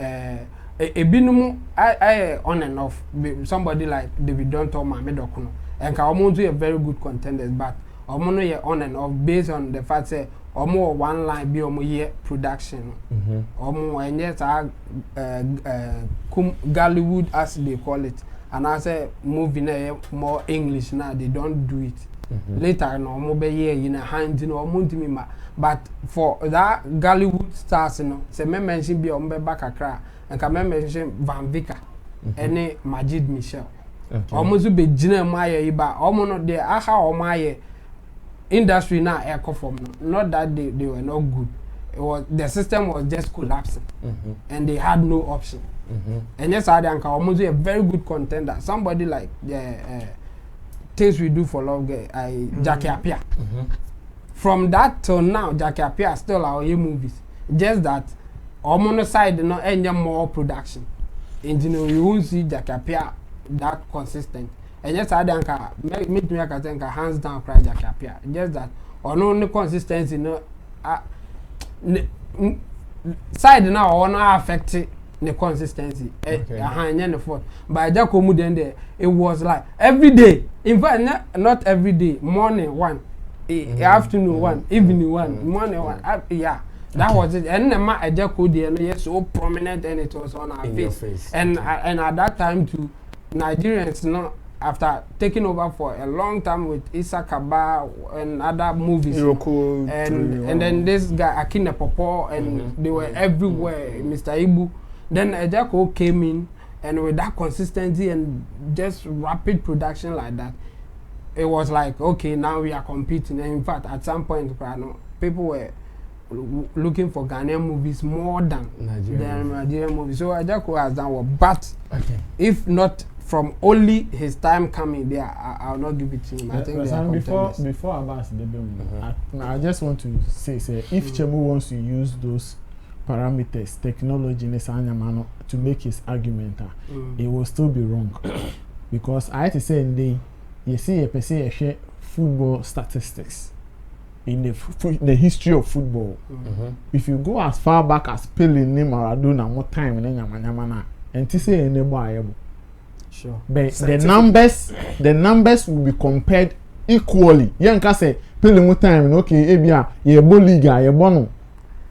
Ebinum I on and off somebody like David Donton Medokuno and Kaomontu are very good contenders but Omono ye on and off based on the fact say Omo one line be Omo year production Omo and yes Gallywood as they call it and I say movie na more English now they don't do it. Later no mo be here in a hand no mo ntimi ma but for that Gollywood stars no say me mention bi o mo be back akra and ka me mention Van Vika ene Majid Michel almost be gina mu aye ba omo no dey aha omo aye industry now air from not that they were not good. It was the system was just collapsing and they had no option. And yes, I think almost a very good contender. Somebody like Things We Do for Love, Jackie Appiah. From that till now, Jackie Appiah still our movies. Just that on the side, no any more production. And you won't see Jackie Appiah that consistent. And yes, I think I think hands down cry Jackie Appiah. Just that on the consistency, no side now or not affected the consistency. But Jacomu then there, it was like every day. In fact, not every day. Morning one, afternoon one, evening one, morning one. Yeah, that was it. And the man Jacomu there, so prominent, and it was on our face. And at that time too, Nigerians not. After taking over for a long time with Issa Kaba and other movies, and then this guy Akina Popo, and they were everywhere. Mr. Ibu, then Ejako came in, and with that consistency and just rapid production like that, it was like okay, now we are competing. And in fact, at some point, people were looking for Ghanaian movies more than Nigerian movies. So Ejako has done well, but if not. From only his time coming there, I'll not give it to him. I think before Abbas I just want to say if Chemu wants to use those parameters, technology to make his argument, it will still be wrong. Because I have to say you see a person share football statistics in the history of football. If you go as far back as Pele, Maradona, more time and to say any sure. But the numbers will be compared equally. You can say Pele more time, okay, ebia ye bo liga ye bono.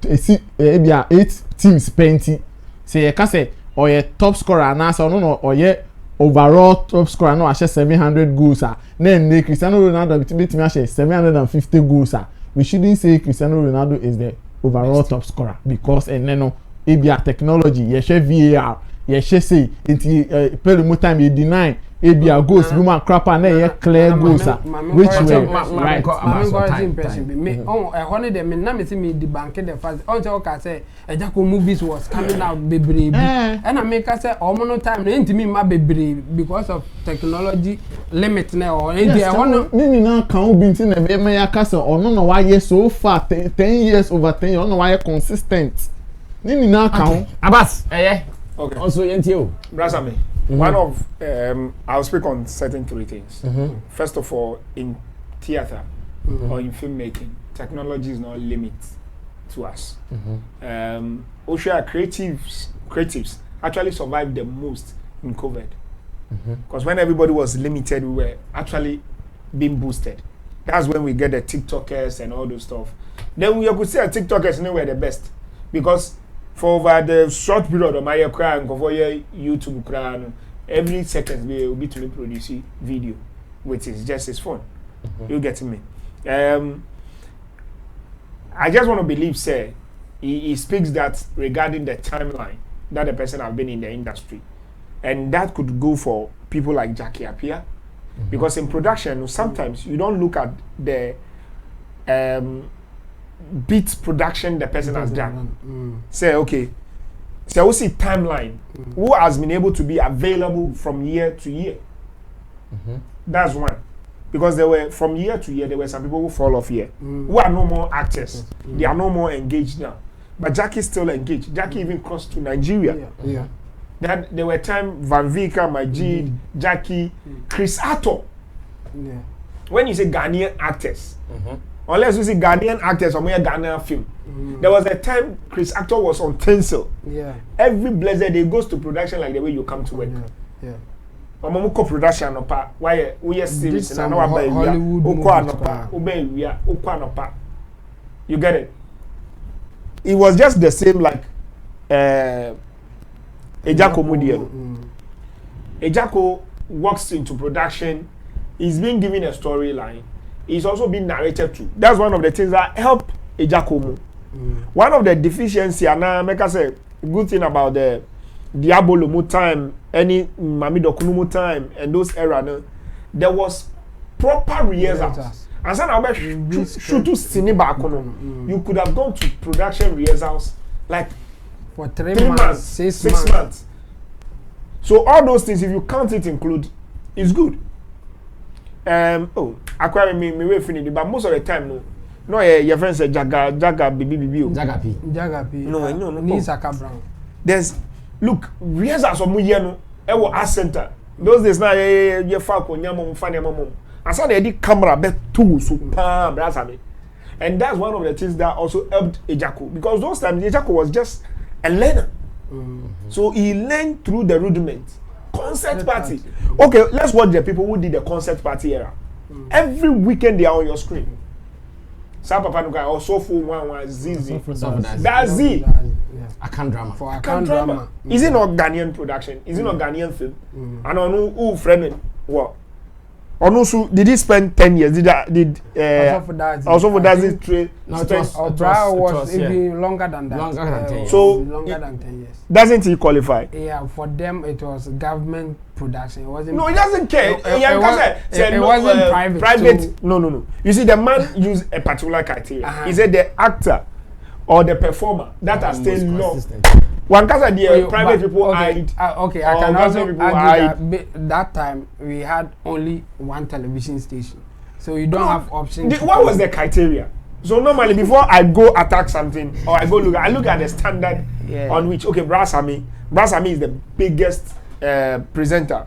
Ebia 8 teams plenty. Say you can say or ye top scorer na so no or ye overall top scorer no share 700 goals then Cristiano Ronaldo betimi share 750 goals we shouldn't say Cristiano Ronaldo is the overall top scorer because no ebia technology ye share VAR. Yes, she say it Pele more time you deny ebia goals be man crapper na ye clear goals which way right me one them na me see me the bank the first until I say Ejako movies was coming out bebre and I make say omo time na ntimi ma bebre because of technology limit na or me na kan obi nti na be ya ka say ono no why so far 10 years over 10 years ono why consistent ni na kan Abbas okay. Also, Brasame, one of I'll speak on certain 3 things. First of all, in theater or in filmmaking, technology is not a limit to us. Osha creatives actually survived the most in COVID because when everybody was limited, we were actually being boosted. That's when we get the TikTokers and all those stuff. Then we could say TikTokers were the best because. For over the short period of my career and for YouTube career, every second we will be to produce video, which is just as fun. You get me? I just want to believe, sir, he speaks that regarding the timeline that the person have been in the industry, and that could go for people like Jackie Appiah, because in production sometimes you don't look at the beat production the person has done. Say okay. Say we see timeline. Who has been able to be available from year to year? That's one. Because there were from year to year there were some people who fall off here. Who are no more actors. They are no more engaged now. But Jackie is still engaged. Jackie even crossed to Nigeria. That there were time Van Vika, Majid, Jackie, Chris Atto. When you say Ghanaian actors. Unless you see Ghanaian actors or more Ghanaian film. There was a time Chris Actor was on Tinsel. Every blessed day goes to production like the way you come to work. Omomuko production no pa. Why we series na no aba Hollywood no pa. Obe you get it? It was just the same like Ejako Mudielo. Ejako walks into production. He's being given a storyline. He's also being narrated to. That's one of the things that help Ejako. One of the deficiency, and I make us say good thing about the Diabolo time, any Mami Dokunumu time, and those era, no, there was proper rehearsals. And so now, shoot to cinema, you could have gone to production rehearsals like for 3 months, 6 months. So all those things, if you count it include, it's good. Acquire me way finish, but most of the time, no, your friend said Jaga, baby. Jaga P. No. Needs a brown. There's, look, rehearsals of Muyano, Ewo Art Center. Those days now, you Falco, Yamon, Fanny Mamon. I saw the camera, bet two, so me. And that's one of the things that also helped Ejako. Because those times, Ejako was just a learner. So he learned through the rudiments. Concert party. Okay, let's watch the people who did the concert party era. Every weekend they are on your screen. Some papa no guy also for one Zizi. That's Z. I can't drama. For I can't drama. Is it not Ghanaian production? Is it not Ghanaian film? And on who friend what? Also, did he spend 10 years? Also for that trade? No, it was even longer than that. Longer than 10 years. So longer than 10 years. Doesn't he qualify? Yeah, for them it was government production. It wasn't. No, he doesn't care. It wasn't private. Private. So no. You see, the man used a particular criteria. He said the actor or the performer that has stayed long. One case the private people hide. Okay, I can also argue that time we had only one television station, so you don't have options. What was the criteria? So normally before I go attack something or I look at the standard on which Sammy is the biggest presenter.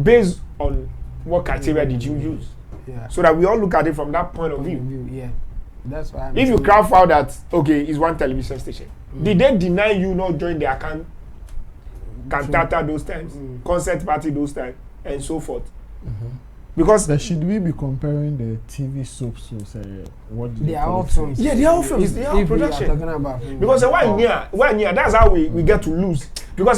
Based on what criteria did you use? Yeah. So that we all look at it from that point of view. Yeah. That's why. If you craft out that it's one television station, did they deny you not join their cantata those times, concert party those times, and so forth? Because should we be comparing the TV soaps with what they are all films? Yeah, they are all films. They are production. Because one year, that's how we get to lose. Because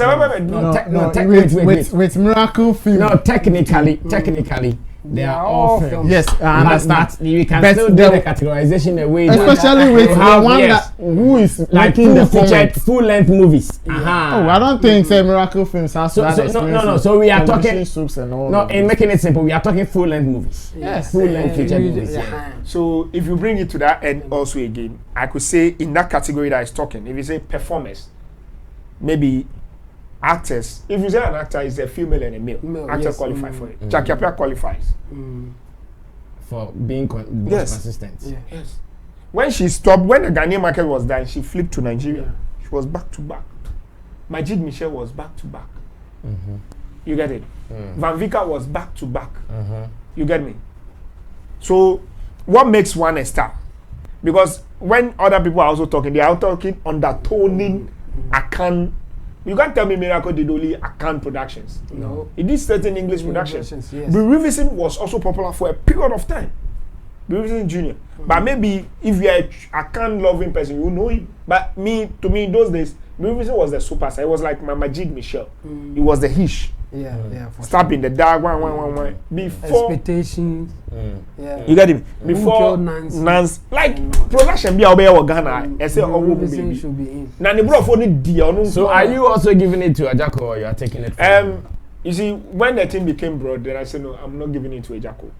with miracle film. No, technically. They are all films. Yes, I understand. You can still do the categorization away. Especially with the one that who is like making the featured full-length movies. Oh, I don't think Miracle Films has no. So we are talking soups and all. No, in making it simple, we are talking full-length movies. Yes, full-length featured movies. So if you bring it to that end, also again, I could say in that category that is talking, if you say performers, maybe. Actors, if you say an actor is a female and a male actor qualify for it. Jackie Appiah qualifies for being consistent. Yes. When she stopped, when the Ghanaian market was dying, she flipped to Nigeria. She was back to back. Majid Michel was back to back. You get it? Van Vika was back to back. You get me? So, what makes one a star? Because when other people are also talking, they are talking undertoning Akan. You can't tell me Miracle did only Akan Productions. No. It did certain English productions. Yes. Revision was also popular for a period of time. Revision Junior. But maybe if you are a Akan loving person, you know him. But to me, those days, Revision was the superstar. It was like Majid Michel. It was the Hish. Stop in the dark, one. Before expectations. You get it? Before Nance, like production be obey or Ghana. I say Revision should be in. Now the bro for the deal. So are you also giving it to Ajako or you are taking it? You see, when the team became broad, then I said no, I'm not giving it to Ajako.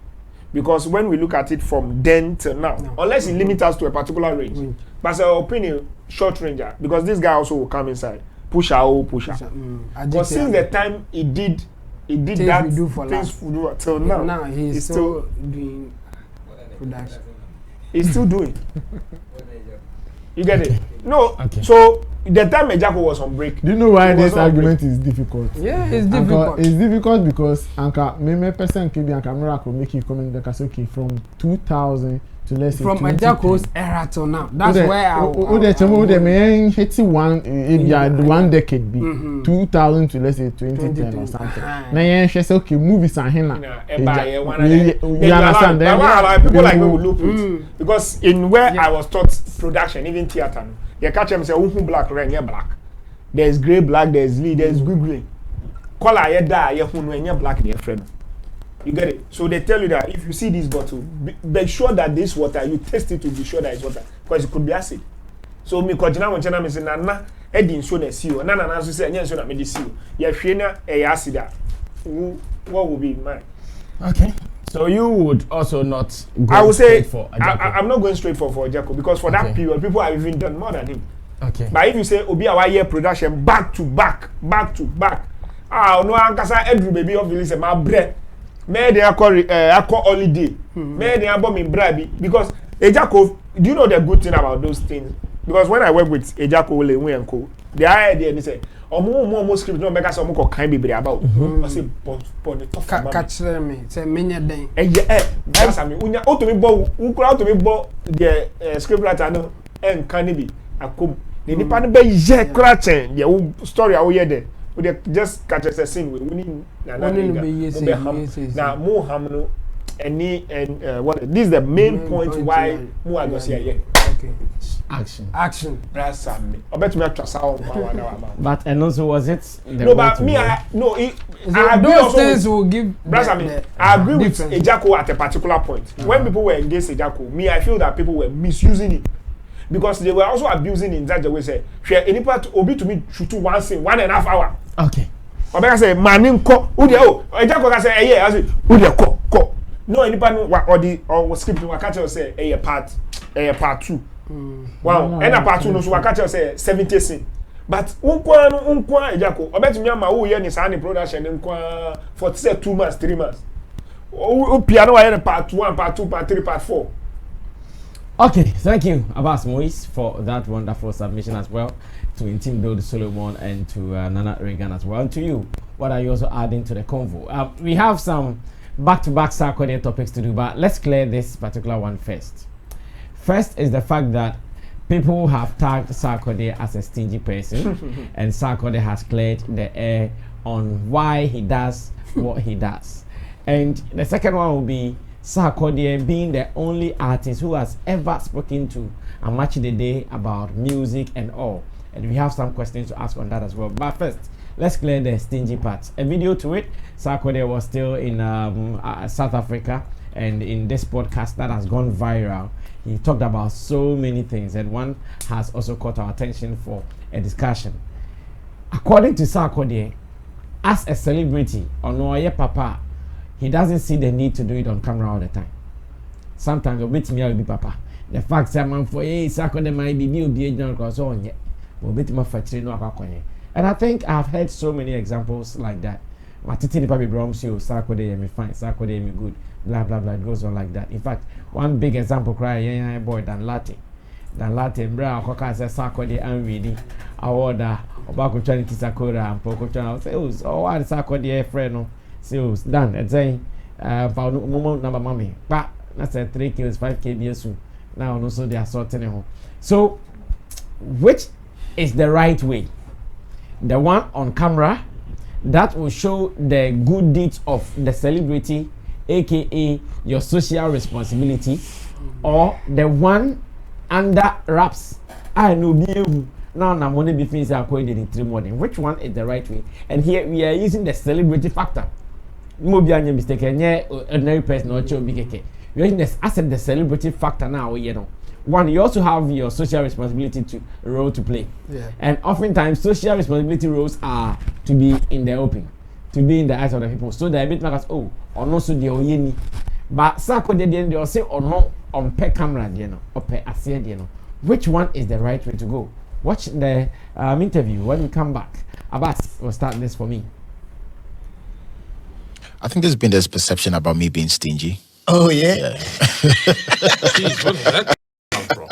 Because when we look at it from then till now, unless it limits us to a particular range, but as an opinion, short ranger, because this guy also will come inside. Pusher. But since the time he did things that we do for things we do till now. Now he's still doing production. He's still doing. You get it? No. Okay. So the time Ejako was on break. Do you know why this argument is difficult? Yeah, it's difficult. It's difficult because me person can be Anka Miracle make you comment because okay from 2000 to let's say from Ejako's era till now. That's where I one decade be 2000 to let's say 2010 or something. Now say okay movies are here now. You understand? People like me will look because in where I was taught production, even theater, you catch them say black, red, black. There's grey, black, there's lead, there's grey. color ye da ye hunu enye black in your friend. You get it? So they tell you that if you see this bottle, be sure that this water, you taste it to be sure that it's water. Because it could be acid. So me kojina when chana me say na edin so na see na na so say enye so na me see ye hwe na e acid a what will be in mind? Okay. So you would also not go I would say for I'm not going straight for Jacko because for that period people have even done more than him. Okay. But if you say Obi our year production back to back, no ankasa Edru baby obviously say my bread. Me dey akọ holiday. Me dey abo me brabi because Ejako, do you know the good thing about those things? Because when I work with Ejako Lewe and Co, the idea they say omo script no make us omo ko kan bebre about. I say but the tough catch me say menya den. That's I mean unya o to me bo ukura to me bo the script writer no en kan bi akom. The nipa no be ye kura chen the story a wo ye there. We just catch us a scene with winning now more ham no what this is the main point why more I go see here. Okay. Action. That's Sammy. I bet me trust how But and also was it the no but me I agree those also things will give I agree with Ejako at a particular point. When people were against Ejako, me I feel that people were misusing it. Because they were also abusing in such a way say share any part obi to me shoot 1.5 hour. Okay. Obeka say manin ko udi Ejako ka say eh as udi ko no any part or script we catch us say part 2. Wow and a part 2 no so we catch us say 70 scene. But unkwa Ejako obetumi ama wo ye ni sa ni production nkwa for say 2 months 3 months. O piano wa part 1 part 2 part 3 part 4. Okay, thank you, Abbas Moise, for that wonderful submission as well, to Intim Build Solomon and to Nana Reagan as well. And to you, what are you also adding to the convo? We have some back-to-back Sarkodie topics to do, but let's clear this particular one first. First is the fact that people have tagged Sarkodie as a stingy person, and Sarkodie has cleared the air on why he does what he does. And the second one will be Sarkodie being the only artist who has ever spoken to Amachi Dede about music and all. And we have some questions to ask on that as well. But first, let's clear the stingy part. A video to it, Sarkodie was still in South Africa, and in this podcast that has gone viral, he talked about so many things, and one has also caught our attention for a discussion. According to Sarkodie, as a celebrity, Onoye Papa, he doesn't see the need to do it on camera all the time. Sometimes a bit me will be papa. The fact that man for Sarkodie might be on yet. And I think I've heard so many examples like that. Matiti probably belongs you, Sarkodie me fine, Sarkodie me good, blah blah blah. It goes on like that. In fact, one big example cry boy Dan Latte, bra Koka says Sarkodie and reading award about trying to Sakura and Poko Channel. Say, oh, what Sarkodie friend no. So done. It's saying for moment number mommy. But that's a 3 kills, 5 kbs. Now also they are sorting it. So which is the right way? The one on camera that will show the good deeds of the celebrity, aka your social responsibility, or the one under wraps. I know you. Now I'm only be things are going in 3 morning. Which one is the right way? And here we are using the celebrity factor. Maybe I'm mistaken. Yeah, ordinary person or big. You're using this as the celebrity factor now. You know, one, you also have your social responsibility role to play. Yeah. And oftentimes social responsibility roles are to be in the open, to be in the eyes of the people. So they're a bit like us. Oh, or no, so they're oyeni. But Sarkodie they'll say or no on per camera, you know, or per asset, you know. Which one is the right way to go? Watch the interview. When we come back, Abbas will start this for me. I think there's been this perception about me being stingy. Oh yeah. Jeez, where did that come from?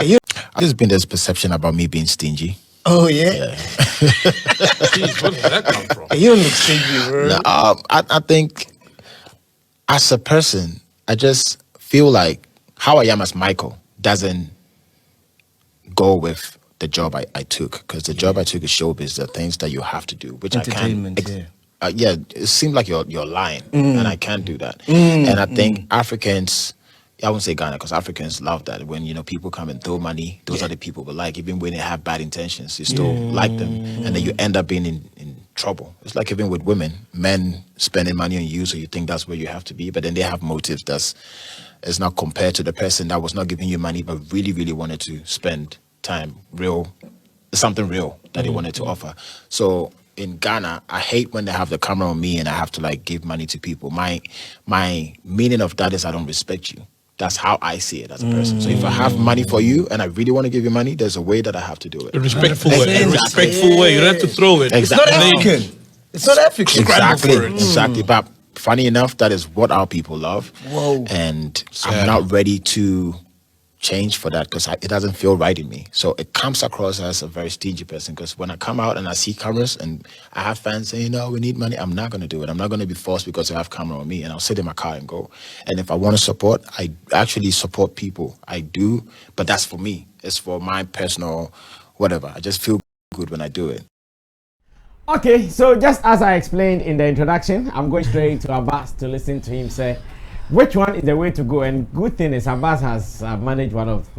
There's been this perception about me being stingy. Oh yeah. Jeez, where did that come from? You don't look stingy, bro. No, I think as a person, I just feel like how I am as Michael doesn't go with the job I took, because the job I took is showbiz, the things that you have to do, which I can't. Yeah, it seemed like you're lying, and I can't do that. And I think Africans I won't say Ghana because Africans love that. When, you know, people come and throw money, those are the people. But like, even when they have bad intentions, you still like them. And then you end up being in trouble. It's like even with women, men spending money on you, so you think that's where you have to be. But then they have motives it's not compared to the person that was not giving you money, but really, really wanted to spend time, something real that they wanted to offer. So in Ghana, I hate when they have the camera on me and I have to like give money to people. My meaning of that is I don't respect you. That's how I see it as a person. So if I have money for you and I really want to give you money, there's a way that I have to do it. A respectful way. A respectful way. You don't have to throw it. Exactly. It's not African. It's not African. Exactly. But funny enough, that is what our people love. Whoa. And I'm not ready to change for that because it doesn't feel right in me. So it comes across as a very stingy person because when I come out and I see cameras and I have fans saying, no, we need money, I'm not going to do it. I'm not going to be forced because I have camera on me, and I'll sit in my car and go. And if I want to support, I actually support people. I do, but that's for me. It's for my personal whatever. I just feel good when I do it. Okay, so just as I explained in the introduction, I'm going straight to Abbas to listen to him say which one is the way to go. And good thing is Abbas has managed one of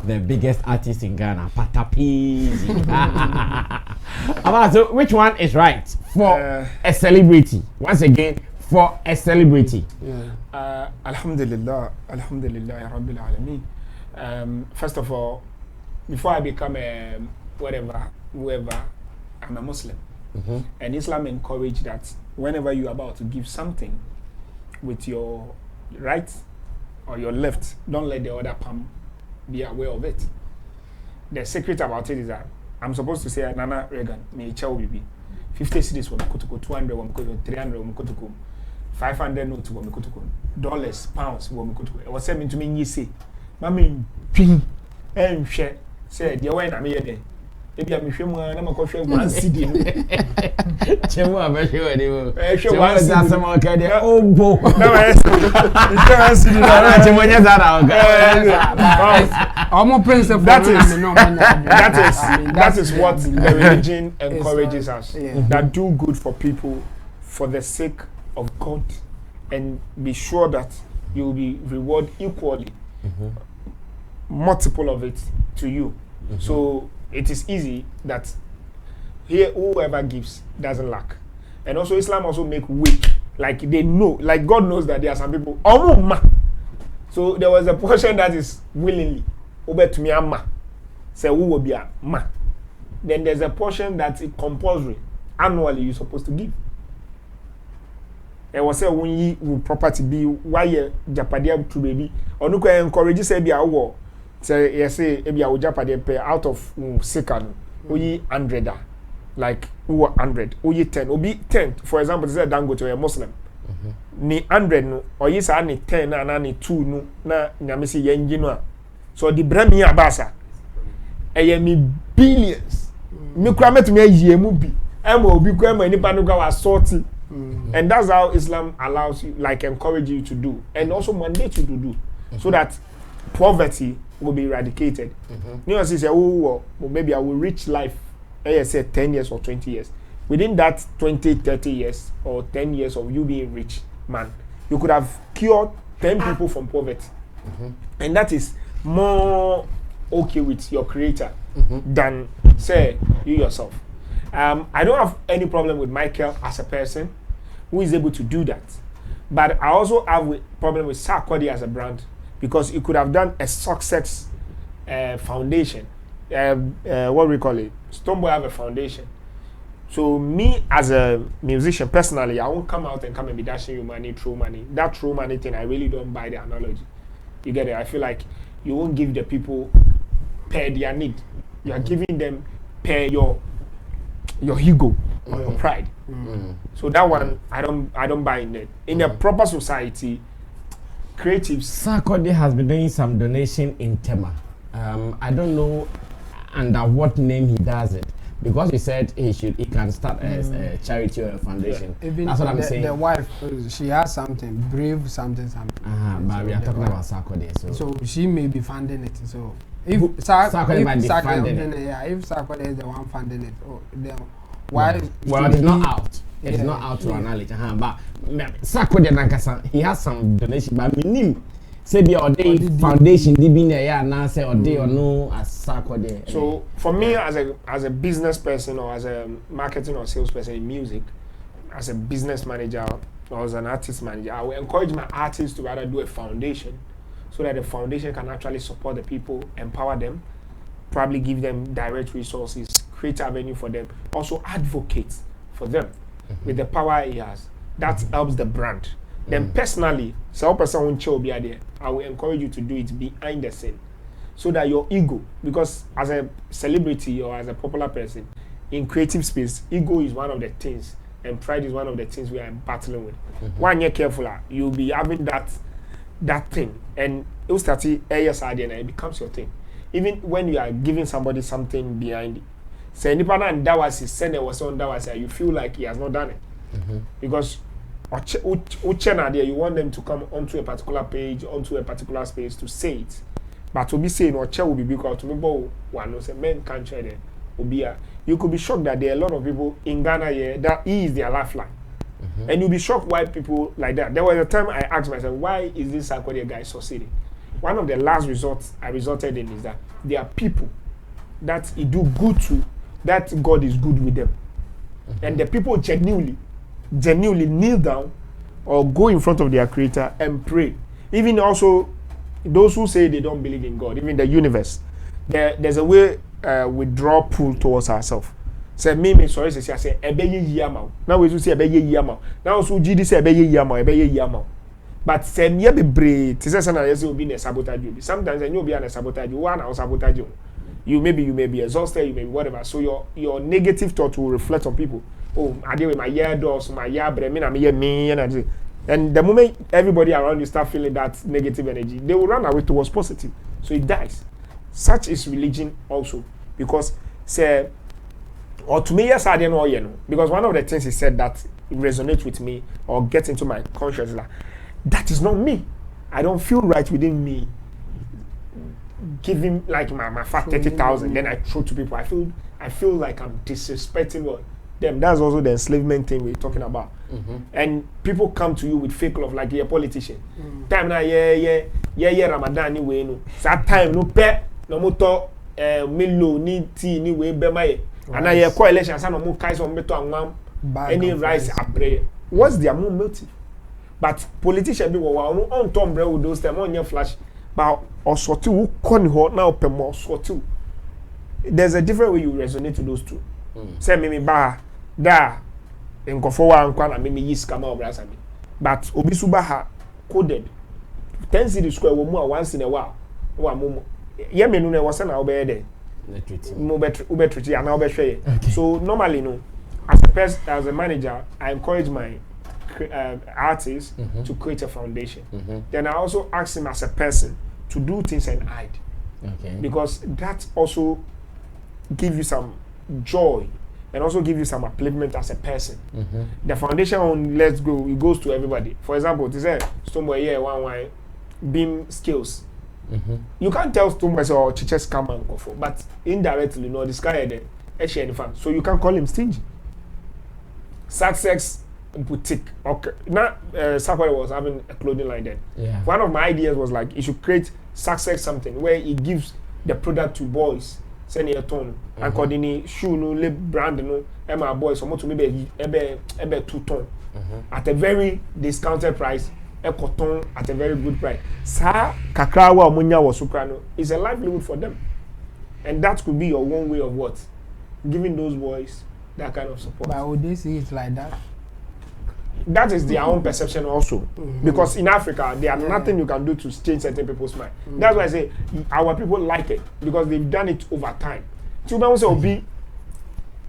the biggest artists in Ghana, Patapizi. Abbas, so which one is right for a celebrity? Once again, for a celebrity. Alhamdulillah, Rabbil Alameen. First of all, before I become a whoever, I'm a Muslim. And Islam encourage that whenever you're about to give something with your right or your left, don't let the other palm be aware of it. The secret about it is that I'm supposed to say, Nana Reagan, may chow be 50 cities from Kutuko, 200 from Kutuko, 300 from Kutuko, 500 notes from Kutuko, dollars, pounds from Kutuko. It was saying to me, you say, Mammy, and share, said, you went, I'm here. Maybe I'm sure I'm going to one CD. Chemo, I'm sure they will. One that's some okay. Oh, bo. That is what the religion encourages us. That do good for people for the sake of God, and be sure that you will be rewarded equally, multiple of it to you. So it is easy that here whoever gives doesn't lack. And also Islam also make way, like they know, like God knows that there are some people, so there was a portion that is willingly over to me ma, say who will be a ma. Then there's a portion that is compulsory, annually you're supposed to give. And was say when you will property be why you japadia to baby or no encourage say be a war. Say yes, say maybe I will Japan pay out of second, we 100, like 100, we 10, we 10. For example, say Dango to a Muslim, ni 100 no, or yes, I need 10 and I need 2 no, na nyamisi yenjino. So the bremi abasa, me billions. Me krame to me ye mubi, emo bi krame ni panuka was sorti, and that's how Islam allows you, like encourage you to do, and also mandate you to do, so that poverty will be eradicated. You know, say, oh, maybe I will reach life, say 10 years or 20 years. Within that 20, 30 years or 10 years of you being rich, man, you could have cured 10 people from poverty. And that is more okay with your creator than, say, you yourself. I don't have any problem with Michael as a person who is able to do that. But I also have a problem with Sarkodie as a brand, because you could have done a success foundation. What we call it? Stoneboy have a foundation. So me as a musician, personally, I won't come out and be dashing you money, throw money. That throw money thing, I really don't buy the analogy. You get it? I feel like you won't give the people per their need. You are giving them per your ego or your pride. So that one, I don't buy in it. In a proper society, creatives. Sarkodie has been doing some donation in Tema. I don't know under what name he does it, because he said he can start a charity or a foundation. Even that's what I'm saying. The wife, she has something, brave something. But we are talking about Sarkodie, so she may be funding it. So if Sarkodie is the one funding it, why? Well, it's not out. It's not out to our knowledge. But Sarkodie Nankasa, he has some donation, but minimum say be or day foundation di be na ya na say or day or no as Sarkodie. So for me as a business person or as a marketing or sales person in music, as a business manager or as an artist manager, I will encourage my artists to rather do a foundation so that the foundation can actually support the people, empower them, probably give them direct resources, create avenue for them, also advocate for them with the power he has. That helps the brand. Then personally, so person won't show be there. I will encourage you to do it behind the scene, so that your ego, because as a celebrity or as a popular person in creative space, ego is one of the things, and pride is one of the things we are battling with. When you're careful, you'll be having that thing, and it'll start to and it becomes your thing. Even when you are giving somebody something behind it, say independent and that was his sender was on that was you feel like he has not done it because you want them to come onto a particular page, onto a particular space to say it. But to be saying or will be because to me one say men can't try there. You could be shocked that there are a lot of people in Ghana here that he is their lifeline. And you'll be shocked why people like that. There was a time I asked myself, why is this Sarkodie guy succeeding? One of the last results I resulted in is that there are people that he do good to, that God is good with them. And the people genuinely kneel down or go in front of their creator and pray. Even also those who say they don't believe in God, even the universe, there's a way we draw pull towards ourselves. Say me sorry say ebeye yama. Now we say ebeye yama. Now so GD say ebeye yama. But say me be brave. Say say na yes will be na sabotage you. Sometimes you be na sabotage you. One na sabotage you. You may be exhausted, you may be whatever. So your negative thought will reflect on people. Oh, I deal with my year doors, my year bremen, and the moment everybody around you start feeling that negative energy, they will run away towards positive. So it dies. Such is religion also. Because say or to me, yes, I didn't know, because one of the things he said that resonates with me or gets into my conscience, like, that is not me. I don't feel right within me. Giving like my fat 30,000, then I throw to people. I feel like I'm disrespecting them. That's also the enslavement thing we're talking about. And people come to you with fake love, like you're a politician. Time now, yeah, Ramadan anyway. No, that time no pay no moto milo ni tea ni way be my. And I coalition some more guys on beto and any rice abre. What's their more motive? But politicians be on Tom Bre with those them on your flash. But also who can hold now per more so too. There's a different way you resonate to those two. Say me ba da in Kofowa and Kwana me yis kama obrasa me. But Obisuba ha coded 10 city square more once in a while. Yeah, me no was an obey there. So normally, no, as a manager, I encourage my artists to create a foundation. Then I also ask him as a person to do things and hide, because that also gives you some joy and also give you some upliftment as a person. The foundation on Let's Go, it goes to everybody. For example, this is Stoneboy here one beam skills. You can't tell Stoneboy or Chiches come and go for, but indirectly, you know, this guy there, so you can call him Stingy. Success boutique. Okay. Now, Sarkodie was having a clothing line then. Yeah. One of my ideas was like, you should create Success something where it gives the product to boys. Send a ton. And coordinate shoe no lip brand no. My boys so much to maybe 2 ton at a very discounted price. A cotton at a very good price. Sa kakrawa omunya was soprano is a livelihood for them, and that could be your one way of what giving those boys that kind of support. But would they see it like that? That is their own perception also, because in Africa there are nothing you can do to change certain people's mind. That's why I say our people like it because they've done it over time. So we say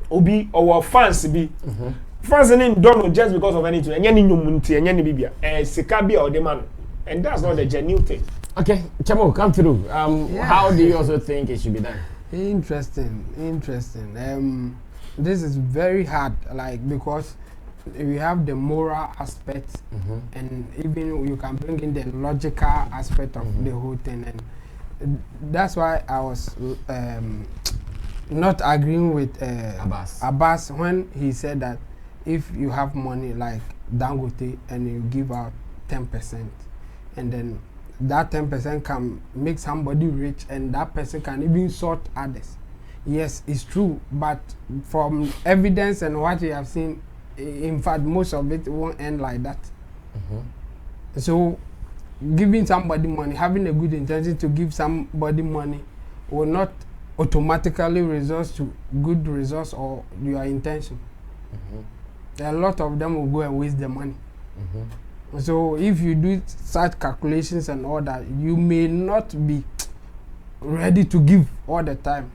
Obi our fans be. Fans don't know just because of anything. And that's not the genuine thing. Okay, Chamo, come through. How do you also think it should be done? Interesting. This is very hard, like, because we have the moral aspect, and even you can bring in the logical aspect of the whole thing, and that's why I was not agreeing with Abbas when he said that if you have money like Dangote and you give out 10%, and then that 10% can make somebody rich and that person can even sort others. Yes, it's true, but from evidence and what you have seen, in fact, most of it won't end like that. So, giving somebody money, having a good intention to give somebody money will not automatically result to good results or your intention. A lot of them will go and waste the money. So if you do such calculations and all that, you may not be ready to give all the time.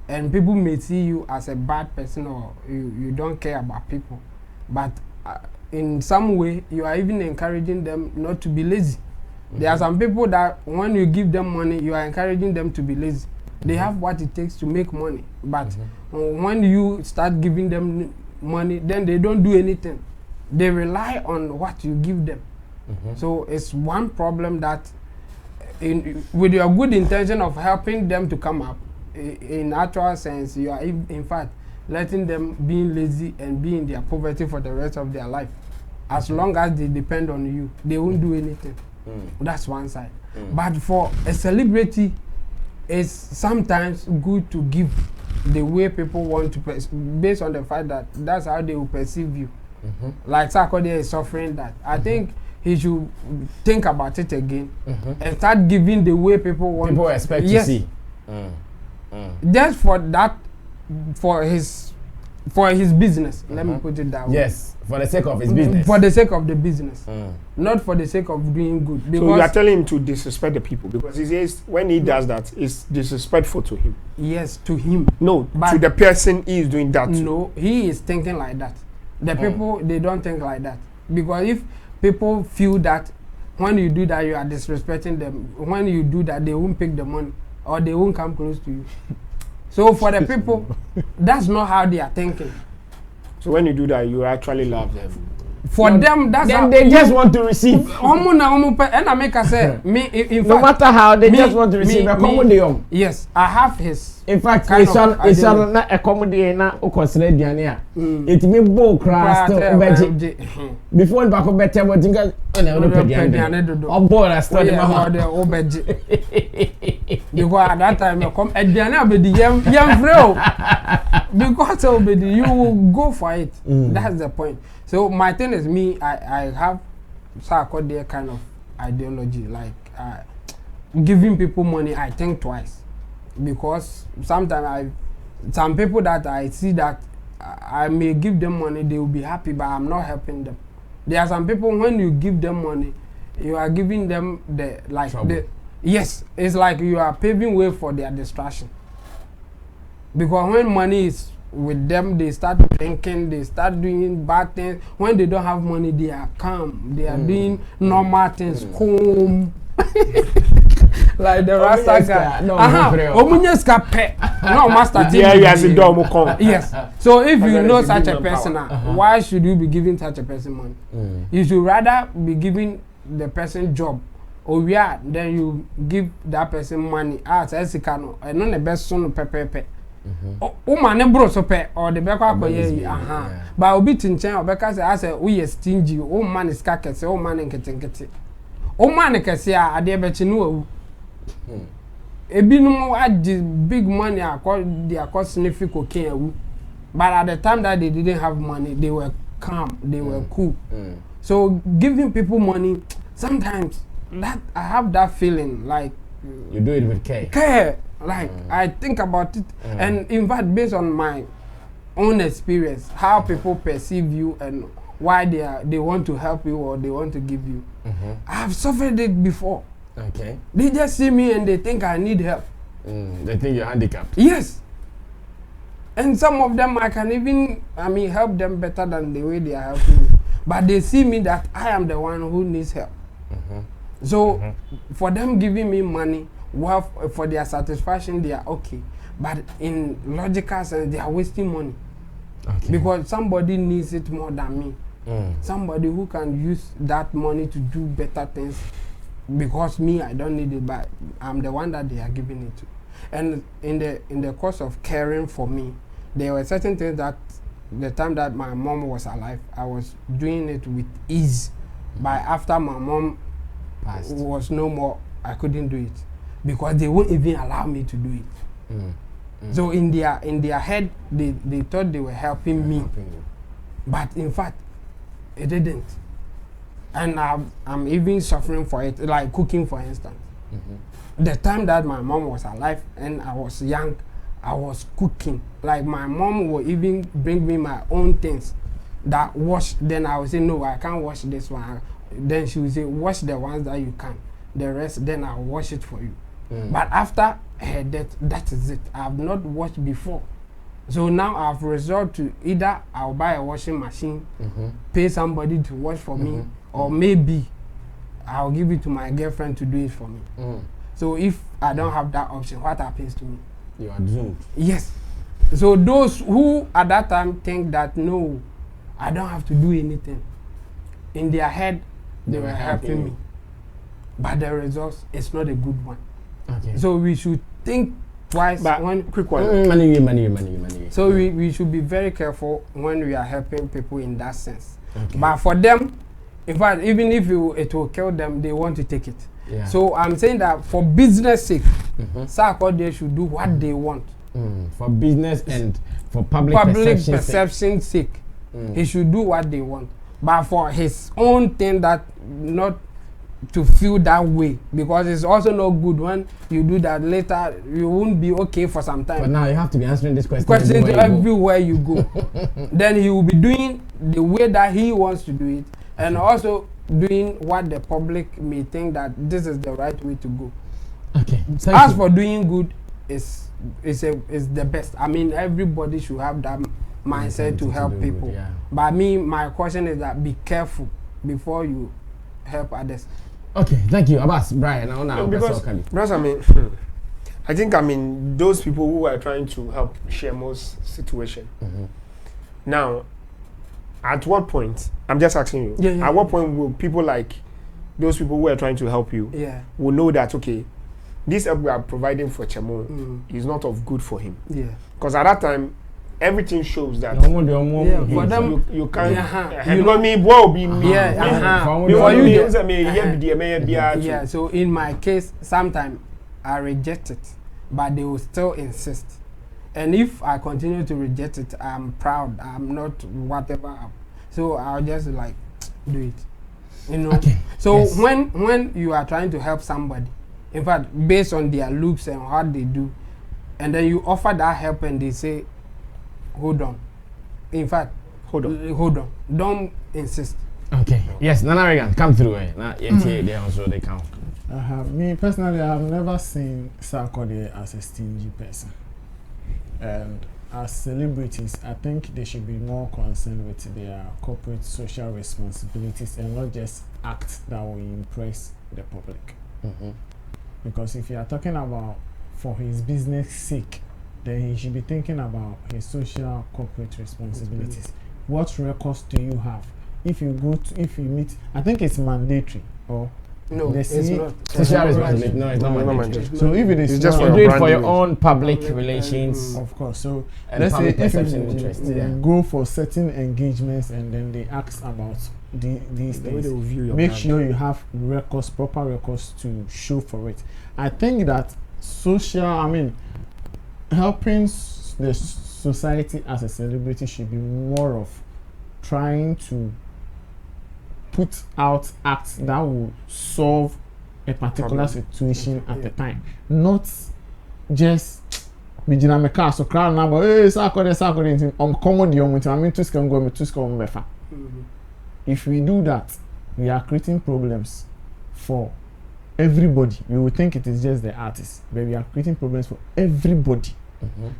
And people may see you as a bad person or you don't care about people. But in some way, you are even encouraging them not to be lazy. There are some people that when you give them money, you are encouraging them to be lazy. They have what it takes to make money. But when you start giving them money, then they don't do anything. They rely on what you give them. So it's one problem that with your good intention of helping them to come up, in actual sense, you are in fact letting them be lazy and be in their poverty for the rest of their life. As long as they depend on you, they won't do anything. That's one side. But for a celebrity, it's sometimes good to give the way people want to, based on the fact that that's how they will perceive you. Like Sarkodie is suffering that. I think he should think about it again and start giving the way people want. People expect to see. Just for that, for his business. Let me put it that way. Yes, for the sake of his business. For the sake of the business, not for the sake of doing good. So you are telling him to disrespect the people because he says when he does that, it's disrespectful to him. Yes, to him. No, but to the person he is doing that to. No, he is thinking like that. The people, they don't think like that. Because if people feel that when you do that, you are disrespecting them, when you do that, they won't pick the money or they won't come close to you. So for the people, that's not how they are thinking. So when you do that, you actually love them. For them, that's then how they just want to receive. And I make a say, me, in no fact, matter how, they just want to receive. Accommodate. Yes, I have his. In fact, it's on not accommodate na o consider diania. It me bo crash to before the back of better what think on board I started my because at that time you come diania be the young friend because you will go for it. That's the point. So my thing is me, I have Sarkodie kind of ideology, like giving people money. I think twice because sometimes some people that I see that I may give them money, they will be happy, but I'm not helping them. There are some people when you give them money, you are giving them yes, it's like you are paving way for their distraction. Because when money is with them, they start drinking, they start doing bad things. When they don't have money, they are calm. They are doing normal things, home. Like the Rasta guy. No, master. Yes. So if you know such a person, why should you be giving such a person money? You should rather be giving the person job. Or then you give that person money. As Esikano, and not the best son pepe. Man bro so pe or the back up but obi tinchen obeka say as we stingy o man is kakese o man nketenkete o man kese a ade bechi no awu ebinum adi big money akọ sniffy cocaine awu but at the time that they didn't have money they were calm, they were cool. So giving people money sometimes that I have that feeling like you do it with care. Like I think about it, and in fact, based on my own experience, how people perceive you and why they want to help you or they want to give you. I have suffered it before. Okay. They just see me and they think I need help. They think you're handicapped. Yes. And some of them I can even help them better than the way they are helping me. But they see me that I am the one who needs help. So for them giving me money, well, for their satisfaction, they are okay. But in logical sense, they are wasting money. Because somebody needs it more than me. Somebody who can use that money to do better things. Because me, I don't need it, but I'm the one that they are giving it to. And in the course of caring for me, there were certain things that the time that my mom was alive, I was doing it with ease. But after my mom was no more, I couldn't do it because they won't even allow me to do it. So in their head, they thought they were helping me, but in fact, it didn't. And I'm even suffering for it, like cooking, for instance. The time that my mom was alive and I was young, I was cooking. Like my mom would even bring me my own things that wash. Then I would say, no, I can't wash this one. Then she would say, wash the ones that you can. The rest, then I'll wash it for you. But after her death, that is it. I have not washed before. So now I've resorted to either I'll buy a washing machine, pay somebody to wash for me, or maybe I'll give it to my girlfriend to do it for me. So if I don't have that option, what happens to me? You are doomed. Yes. So those who at that time think that no, I don't have to do anything, in their head they were helping me, but the results is not a good one. Okay. So we should think twice. But one quick one. Money. So we should be very careful when we are helping people in that sense. But for them, in fact, even if it will kill them, they want to take it. Yeah. So I'm saying that for business sake, Sarkodie should do what they want. For business and for public perception sake, he should do what they want. But for his own thing, that not to feel that way, because it's also not good when you do that. Later you won't be okay for some time. But now you have to be answering this question everywhere you go. Then he will be doing the way that he wants to do it, and also doing what the public may think that this is the right way to go. Okay. As for doing good, is the best. I mean, everybody should have that mindset to help people. Yeah. But my question is that be careful before you help others. Okay, thank you, Abbas. Brian, because I think those people who are trying to help Shemo's situation. Now, at what point? I'm just asking you. At what point will people like those people who are trying to help you will know that okay, this help we are providing for Chemo is not of good for him? Because at that time, everything shows that for them you can't. You know me, So in my case, sometimes I reject it, but they will still insist. And if I continue to reject it, I'm proud. I'm not whatever. So I'll just like do it. You know. Okay. So when you are trying to help somebody, in fact, based on their looks and what they do, and then you offer that help and they say, hold on. In fact, hold on. Don't insist. Okay. Yes, Nana Reagan, come through. They also they count. Me personally, I have never seen Sarkodie as a stingy person. And as celebrities, I think they should be more concerned with their corporate social responsibilities and not just acts that will impress the public. Because if you are talking about for his business sake, then he should be thinking about his social corporate responsibilities. What records do you have? If you meet, I think it's mandatory or no, it's not. Social responsibility. No, it's not mandatory. So if it is just you do it for your own public relations, of course. So let's say if you go for certain engagements and then they ask about these things, make sure you have records, proper records to show for it. I think that helping the society as a celebrity should be more of trying to put out acts that will solve a particular situation at the time, not just so crowd number if we do that, we are creating problems for everybody. You would think it is just the artists, but we are creating problems for everybody.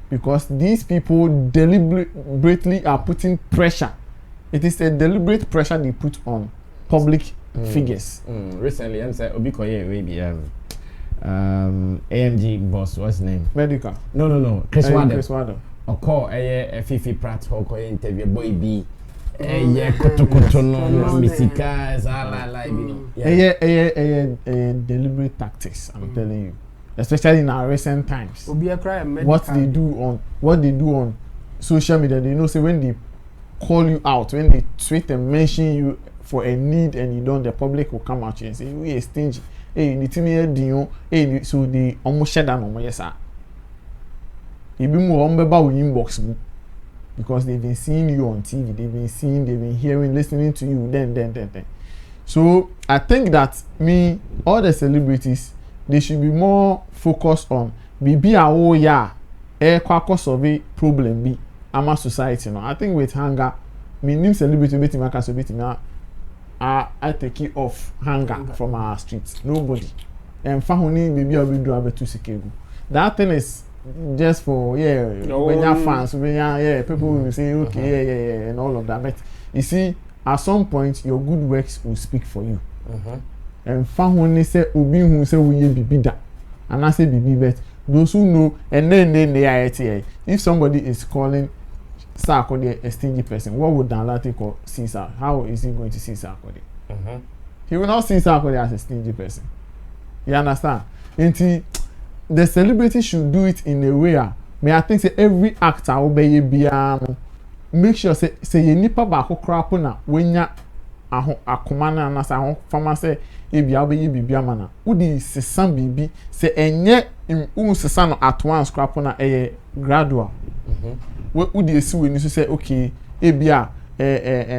Because these people deliberately are putting pressure. It is a deliberate pressure they put on public figures. Recently, I'm saying Obikoye maybe AMG boss, what's his name? Medical. No. Chris Wado. Oko a Fifi Pratt Hoko interview boy B. Koto no misika deliberate tactics, I'm telling you. Especially in our recent times. What they do on social media, they know say when they call you out, when they tweet and mention you for a need and you don't, the public will come out and say we are stingy. Hey, the team here, hey, so the almost shut down on yes, sir. You be more about inbox because they've been seeing you on TV, they've been hearing, listening to you, then. So I think that all the celebrities, they should be more focused on survey problem be ama society no. I think with hunger, name celebrity beating my castle beating I take it off hunger from our streets. Nobody. And fahuni maybe I'll be doing to Sikegu. That thing is just for when you're fans, when people will say okay, yeah, and all of that. But you see, at some point your good works will speak for you. And fahuni say obi who say we be that. And I say be bet. Those who know, and then they are ATA. If somebody is calling Sarkodie a stingy person, what would Danlati call Caesar? How is he going to see Sarkodie? He will not see Sarkodie as a stingy person. You understand? And the celebrity should do it in a way. I think say every actor obey biano. Make sure say you nipa ba crap na when ya akomana na sa fama say ebia obey bibia mana. Udi sesan bibi say enye sesan at once crap na gradual. Udi esi we ni so say okay ebia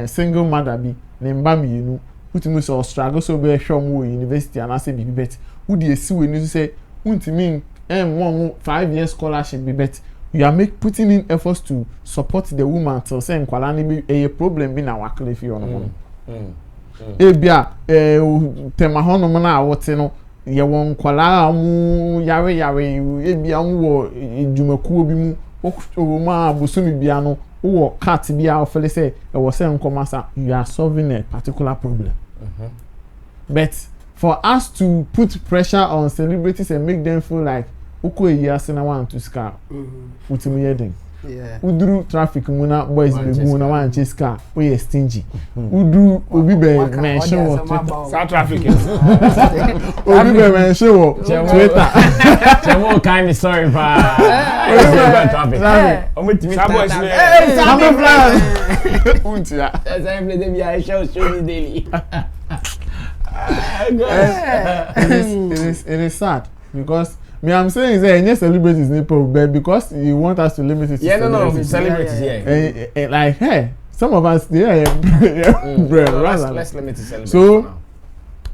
single mother bi ne mba mienu utimi so struggle so be hwom wo university and say bibi bet udi esi we ni so say untimi 5 year scholarship be bet you are putting in efforts to support the woman till say nkwala ni be a problem bi na wakle fi ono ebia tema hono na awote no ye won nkwala mu yare ebia wo edwumakuo bi mu ma busumi bia no wo cat bia ofele say e wo say nkomasa you are solving a particular problem. But for us to put pressure on celebrities and make them feel like uko years na want to scar utimi yedin udru traffic muna boys be muna want to scar we stingy udru obi be mention what South traffic obi be mention what Twitter Chemo kind sorry pa omutimi boys Sammy plan untia Sammy dey be I show me daily. It is sad because I'm saying that any celebrities need but because you want us to limit it to celebrities like hey some of us let's limit to celebrities. So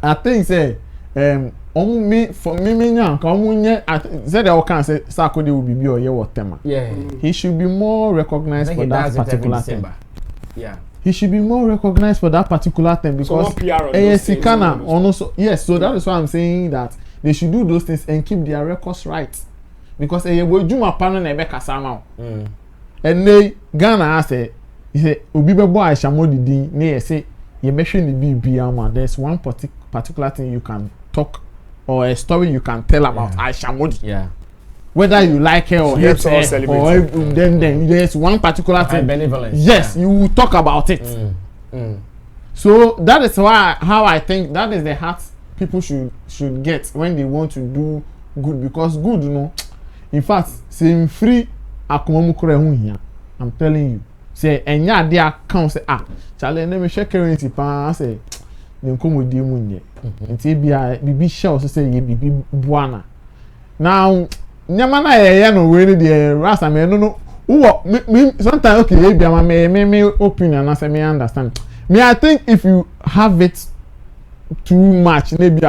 I think say for me now said I can say Sarkodie will be or whatever. He should be more recognized for that particular thing. He should be more recognized for that particular thing because yes, so that is why I'm saying that they should do those things and keep their records right. Because Juma Pano Nebeka Sama. And they Ghana say Obibe boy Shamodi D near say you mentioned the BBM. There's one particular thing you can talk or a story you can tell about Aishamodi. Whether you like her or hate her, or then there's one particular thing. Yes, you will talk about it. So that is how I think that is the heart people should get when they want to do good, because good, in fact, say free akumamukure. I'm telling you, say enya dia account say chale na me share currency pa say dem komodi mu nye. Nti bia bibi share so say ye bibi buana. Now nyama na ye no we ni the rasa me no me sometimes okay ye bia me opinion and say me understand. Me I think if you have it too much maybe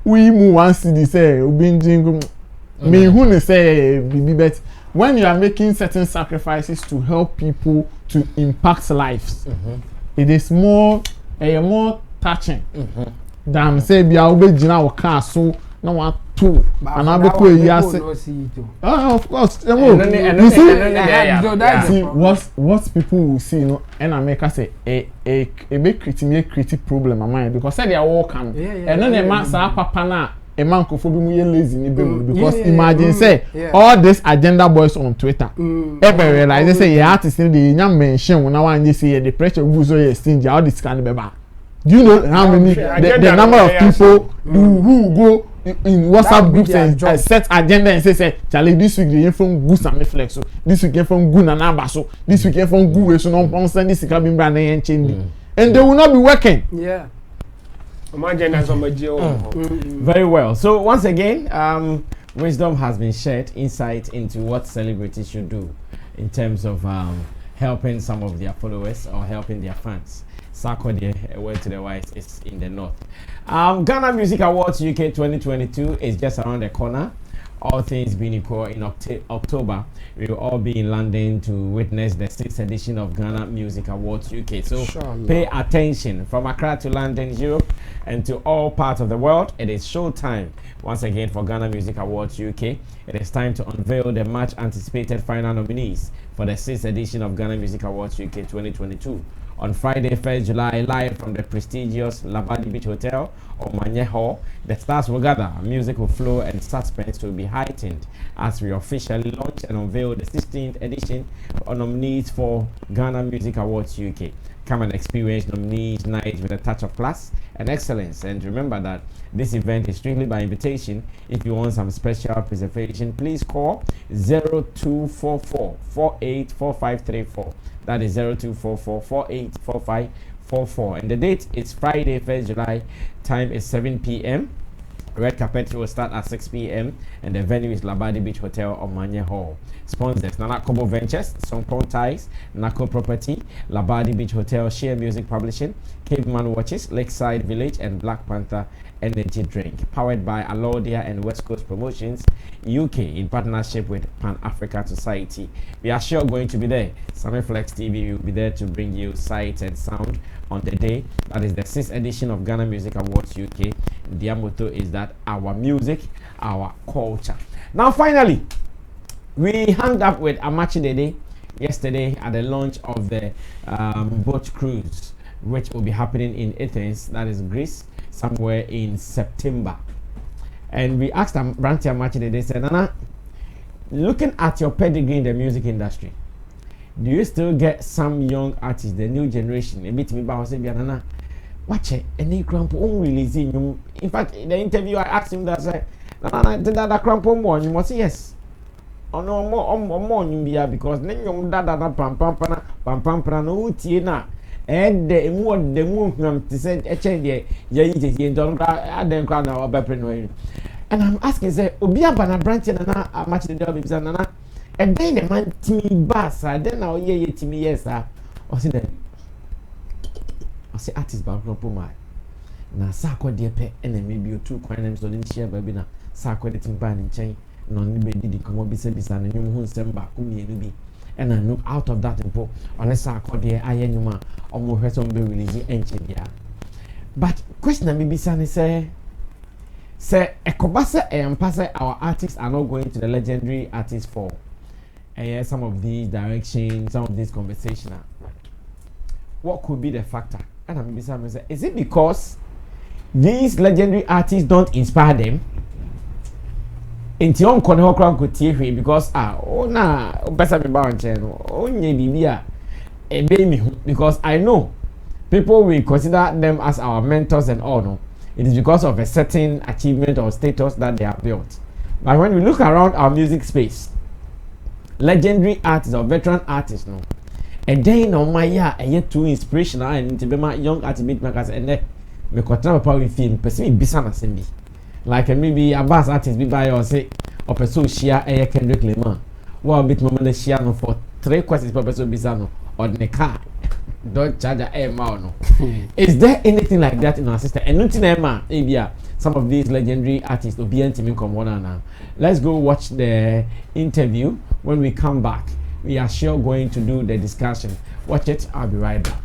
we mu one CD say obinjin me who ne say bibi bet when you are making certain sacrifices to help people to impact lives, it is more touching than say bia obejina o car so na wa two and I be ko yes. Of course. You see what people will see, and I make us say a big creative problem of mine because say they are walking and then the man say papa na a man ko for be mu lazy ni be because imagine say all these agenda boys on Twitter ever realize they say your artist dey nyam mention when one say the pressure go so you Stingy all this kind be bad. Do you know how many the number of people who go in WhatsApp groups and set agenda and say Charlie this week they from good Sammy Flex so this week from good Nanaba so this week from good so no send this can be brand and change and they will not be working. Yeah. Very well. So once again, wisdom has been shared, insight into what celebrities should do in terms of helping some of their followers or helping their fans. Sarkodie, a word to the wise, is in the north. Ghana Music Awards UK 2022 is just around the corner. All things being equal, in October, we will all be in London to witness the 6th edition of Ghana Music Awards UK. So pay attention from Accra to London, Europe, and to all parts of the world. It is show time once again for Ghana Music Awards UK. It is time to unveil the much anticipated final nominees for the 6th edition of Ghana Music Awards UK 2022. On Friday, 1st July, live from the prestigious Labadi Beach Hotel or Manye Hall, the stars will gather, music will flow, and suspense will be heightened as we officially launch and unveil the 16th edition of nominees for Ghana Music Awards UK. Come and experience nominees night with a touch of class and excellence. And remember that this event is strictly by invitation. If you want some special preservation, please call 0244 484534. That is 0244 484544. And the date is Friday, 1st July. Time is 7 p.m. Red carpet will start at 6 p.m. and the venue is Labadi Beach Hotel or Manye Hall. Sponsors: Nana Kobo Ventures, Songpon Ties, Nako Property, Labadi Beach Hotel, Share Music Publishing, Caveman Watches, Lakeside Village, and Black Panther Energy Drink. Powered by Alodia and West Coast Promotions UK in partnership with Pan Africa Society. We are sure going to be there. Sammy Flex TV will be there to bring you sight and sound on the day. That is the 6th edition of Ghana Music Awards UK. Their motto is that our music, our culture. Now finally, we hung up with Amachi Dede yesterday at the launch of the boat cruise, which will be happening in Athens, that is Greece, somewhere in September. And we asked Branty Amachi Dede, said, Nana, looking at your pedigree in the music industry, do you still get some young artists, the new generation? A bit me about say, Nana, watch it, and they cramp on releasing you. In fact, in the interview, I asked him that, say, Nana, did that cramp on one? You must say yes. Oh no, more you because then you dada pampana no tina. And the movement to send a change ye don't then crown our better. And I'm asking, say, Obia Bana branch and a match the job is anana. And then the man to me bass, then I'll ye to me, yes, sir. Or say that I say artist back my now Sarkodie pe and then maybe you two coins on share baby na Sarkodie tin ban in chain. No be did come up bisa and you who send back be. And I look out of that info unless Sarkodie ayenuma or more person be releasing enchibia. But question maybe Sani say Ekobasa and Pasa, our artists are not going to the legendary artist for some of these directions, some of these conversations. What could be the factor? And I'm maybe say, is it because these legendary artists don't inspire them? Inti on kone ho kran ko tie hwe because na besa me ba onche no onye bibia e be mi hu because I know people will consider them as our mentors and all no. It is because of a certain achievement or status that they have built. But when we look around our music space, legendary artists or veteran artists no, and then on my year too inspirational and to be my young artist beat makers and me kwatna papa we film person bisa na sembi. Like maybe a bass artist be by or say or person share a Kendrick Lamar. What bit moment share no for 3 questions per person bizano or the car. Don't charge a no. Is there anything like that in our system? And nothing maybe some of these legendary artists will be intimate come on now. Let's go watch the interview. When we come back, we are sure going to do the discussion. Watch it, I'll be right back.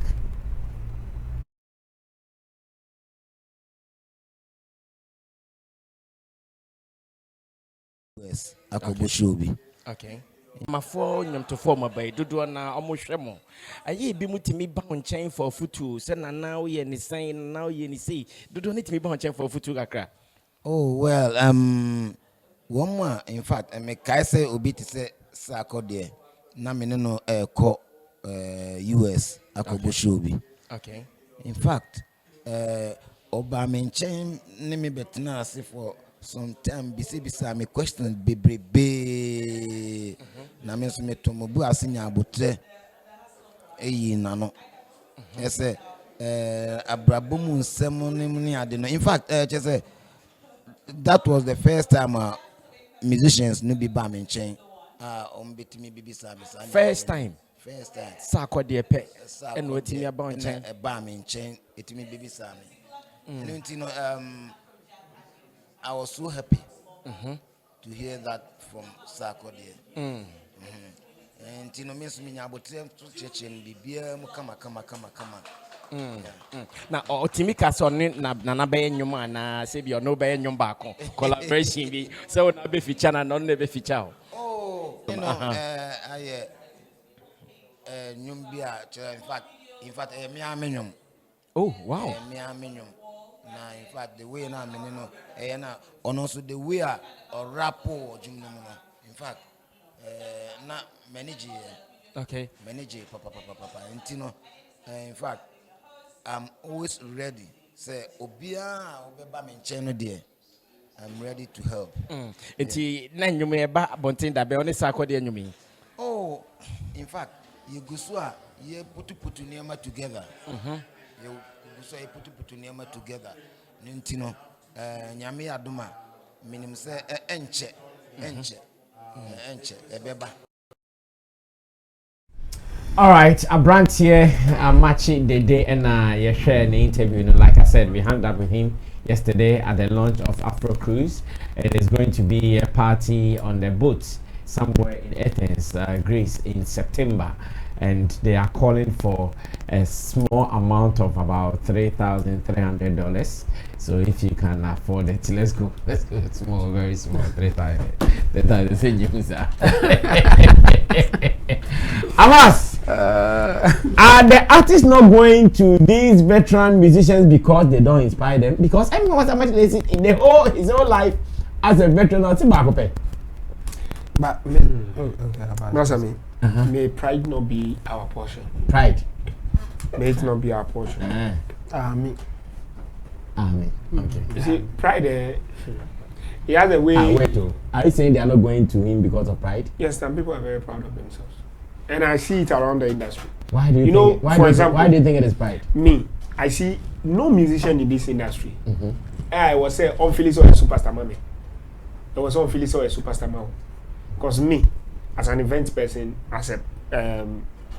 Yes, Akoboshobi. Okay. My phone, to form a bay, do na almost remo. I ye be mutimi bound chain for futu, send now ye ni saying now ye ni see. Do need to be bound chain for futu akra. Oh well, one more in fact, I make I say obi to say Sarkodie. Na me no ko US Akoboshobi. Okay. In fact, Obama chain name betna say for sometimes bisa me question bebrebe na me to mo bu asinya abotre eyi na no ese abrabomu nsem ade no. In fact, just that was the first time musicians no be ba me nchen. Betimi bibi Sammy. First time. Sarkodie pe. And wetimi aba nchen. Ba me nchen, etimi bibi Sammy. And you know, I was so happy to hear that from Sarkodie. And you know, me about to church and bibia mu kama. Na otimika so na be nyuma na se bi no be nyum ba ko collaboration bi so na be feature na no be feature. Oh, you know, I nyum bia in fact me amenyum. Oh, wow. Me amenyum. Na in fact the way na me no na also the way a rapo jum no. In fact na manage. Okay. Manage papa. And in fact I'm always ready. Say obia obeba me nche no de. I'm ready to help. Enti na nyume ba bontin da be oni Sarkodie nyumi. Oh, in fact, you go so you put nema together. You go so you put nema together. Nintino nyame adoma minim say enche ebeba. All right, a brand here, matching the day, and you share an interview. You know, like I said, we hung up with him yesterday at the launch of Afro Cruise. It is going to be a party on the boat somewhere in Athens, Greece, in September, and they are calling for a small amount of about $3,300. So if you can afford it, let's go. Small, very small, 3,000. Amas, are the artists not going to these veteran musicians because they don't inspire them? Because everyone was his whole life as a veteran. But may pride not be our portion. Pride. May it not be our portion. Amen. Okay. You see, pride. He has a way. Are you saying they are not going to him because of pride? Yes, some people are very proud of themselves, and I see it around the industry. Why do you think know? For example, why do you think it is pride? Me, I see no musician in this industry. I was say on Phyllis or a superstar mommy. There was on Phyllis or a superstar mom. Because me, as an event person, as a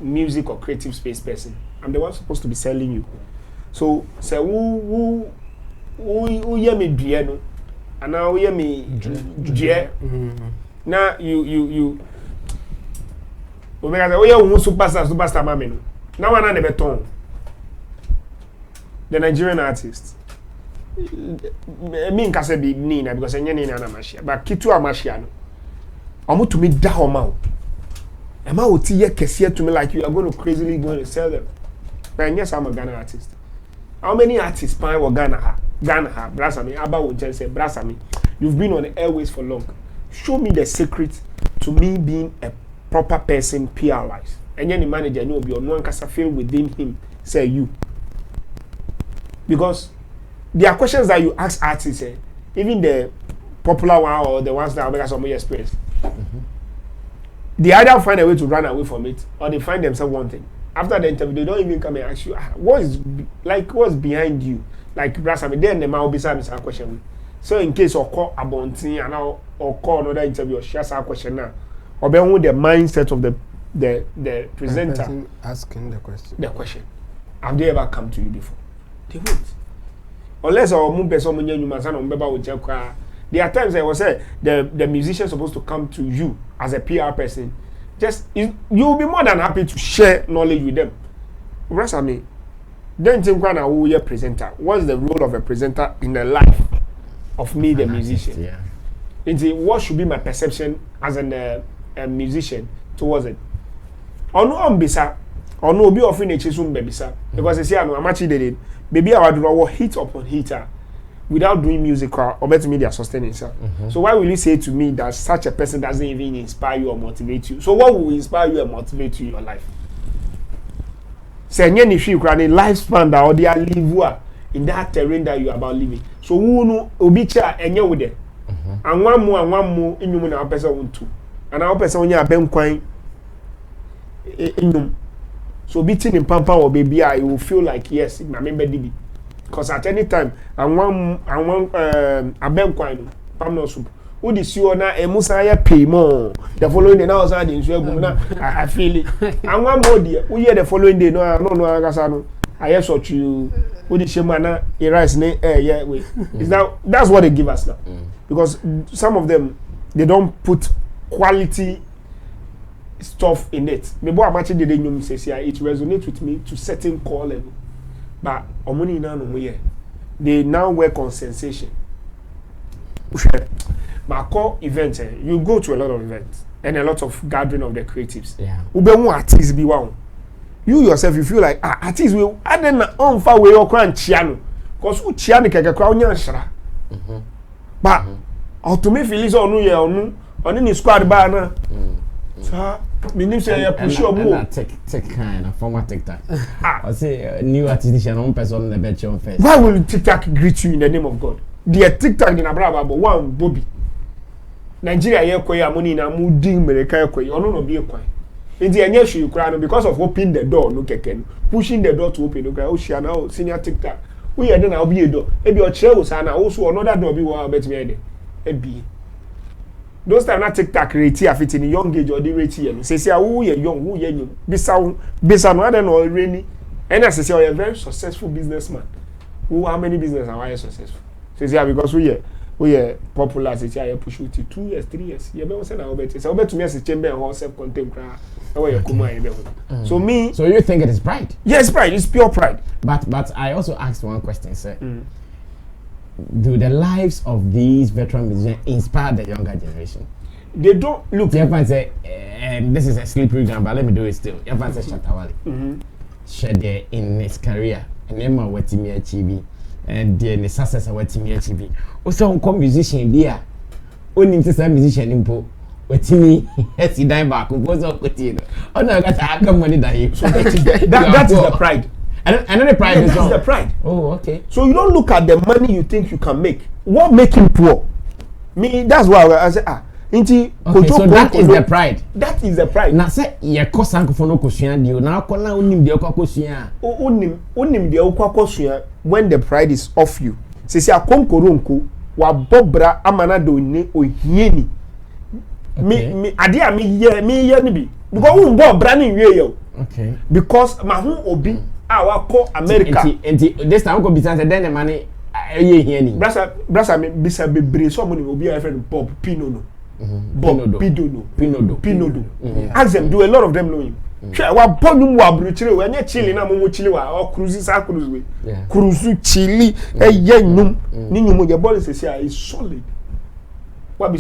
music or creative space person, I'm the one supposed to be selling you. So say who hear me no, and now hear me now you because oh yeah superstar mama no. Now one na beton. The Nigerian artist. Me nkase be Nina because enye Nina na machia, but kitu amachia no. Omo to me da homa. Ema oti ye kese to me like you are going to crazily going to sell them. But yes, I'm a Ghana artist. How many artists pan were Ghana? Brasami, Abba would just say, Brasami, you've been on the airways for long. Show me the secret to me being a proper person PR-wise. And any manager will be on one casa feel within him, say you. Because there are questions that you ask artists, even the popular one or the ones that have some experience. They either find a way to run away from it or they find themselves wanting. After the interview, they don't even come and ask you what's behind you. Like Brasami, then the man will be asking a question. So in case or call Abonti and now or call another interview or share some question now, or be on the mindset of the presenter asking the question. The question. Have they ever come to you before? They won't. Unless our moon person when you must there are times I will say the musician is supposed to come to you as a PR person. You'll be more than happy to share knowledge with them. Brasami, then think when I will be a presenter. What's the role of a presenter in the life of me, the musician? Yeah. What should be my perception as a musician towards it? Or no ambisa, or no be offering a chisum babisa. Because I say I'm actually did it. Maybe I would draw hit upon hitter without doing music or better media sustaining itself. So why will you say to me that such a person doesn't even inspire you or motivate you? So what will inspire you and motivate you in your life? Say if you can lifespan that or they are live in that terrain that you are about living. So who know obicha enye with them. And one more in you na person want to. And our person when you are ben kwan in So beating in pampa or baby, I will feel like yes, my member DB. Because at any time, I want a bank coin, palm soup. Who the see na emusaya pay more. The following day now I feel it. And one more dear, we hear the following day, no, Gasano. I have so you who the shemana erase ne yeah wait. Is now that's what they give us now. Because some of them they don't put quality stuff in it. Maybe I'm actually the new says yeah, it resonates with me to certain core level. But omuni now no here. They now work on sensation. My core events, you go to a lot of events and a lot of gathering of the creatives. Yeah. Ube artists be one. You yourself, you feel like artists will I then on far way or cran chiano. Because who chiano keke crown shra. But ultimately feel is on new year on any squad banner. So meaning say you push your move. Take kind of former TikTok. I say new artist and one person on the bench on face. Why will TikTok greet you in the name of God? The TikTok in Abraba but one Bobby. Nigeria ye koyi amoni na mu din America ye koyi ono no be kwan. Enti enye hwe kura no because of opening the door no keke no. Pushing the door to open no kura o hia na o senior TikTok. We ye dey na obi edo. E bi o kire wo sa na wo so another door bi wo bet me dey. E bi. Those time na TikTok rate afiti ni young age or the rate ye no. Say wo ye young, wo ye nyum. Bisa no ade no reni. And as say you are a very successful businessman. Who how many business are you successful? Say because we are popular as I push you to 2 years, 3 years. You be say na obet. Say obet to me as a chamber and self-contained cry. So me. So you think it is pride? Yes, pride. It's pure pride. But I also asked one question, sir. Do the lives of these veteran musicians inspire the younger generation? They don't look. Everyone say, this is a slippery ground, but let me do it still. Everyone says Shatawale. Shade in his career, and then my wetimi achieve. And then the success of what me achieve. Also, on musician there. Only to musician impo. What me has he die back? Compose of Cotino. Oh no, I got money that so that is the pride. Another pride is the pride. Oh, okay. So you don't look at the money you think you can make. What make him poor? Me, that's why I say okay, so that is the pride. That is the pride. Now say ye kosan ko no kosua dio na akola onim de okwa onim de okwa kosua when the pride is off you. Say akonkoronko wa bobra amana do ne ohieni. Me ade a me ye ni bi because won bobra ni wie ye. Okay. Because ma hu obi a wa ko America. Enti this time go business then the money ye hieni. Brasa me bisa bebre so mo ni obi a friend Bob Pino no. Pinodo. Ask them, do a lot of them know him. Wa bonum wa bruchire we anya chili na mo chili wa o cruise sa cruise we. Cruise chili ye num ni nyum ye ball is solid. What be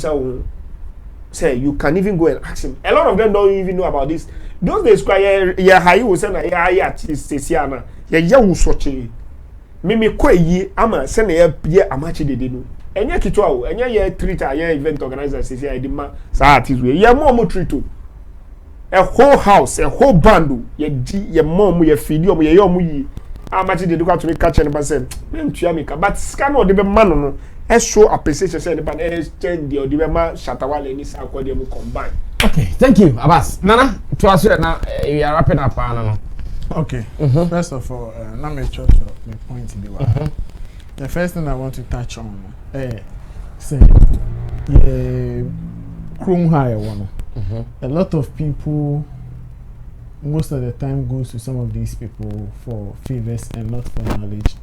say you can even go and ask him. A lot of them don't even know about this. Those days cry ye high will say na ye artist na ye wo soche. Me ko yi ama say na ye amachi de no. Enya kitwa o enya ye treater ye event organizer say say dey ma sa artist we ye mo treat o a whole house a whole band ye di ye mom ye feed o ye yo yi amachi dey do to me catch and say mentua me ka but scan o dey be man no e show appreciation say ba exchange dey o dey be ma Shatawale ni Sarkodie mu combine. Okay, thank you Abbas. Nana to us now we are wrapping up now. Okay. First of all, let me try my point to be the first thing I want to touch on say Chrome higher one. A lot of people most of the time goes to some of these people for favors and not for knowledge.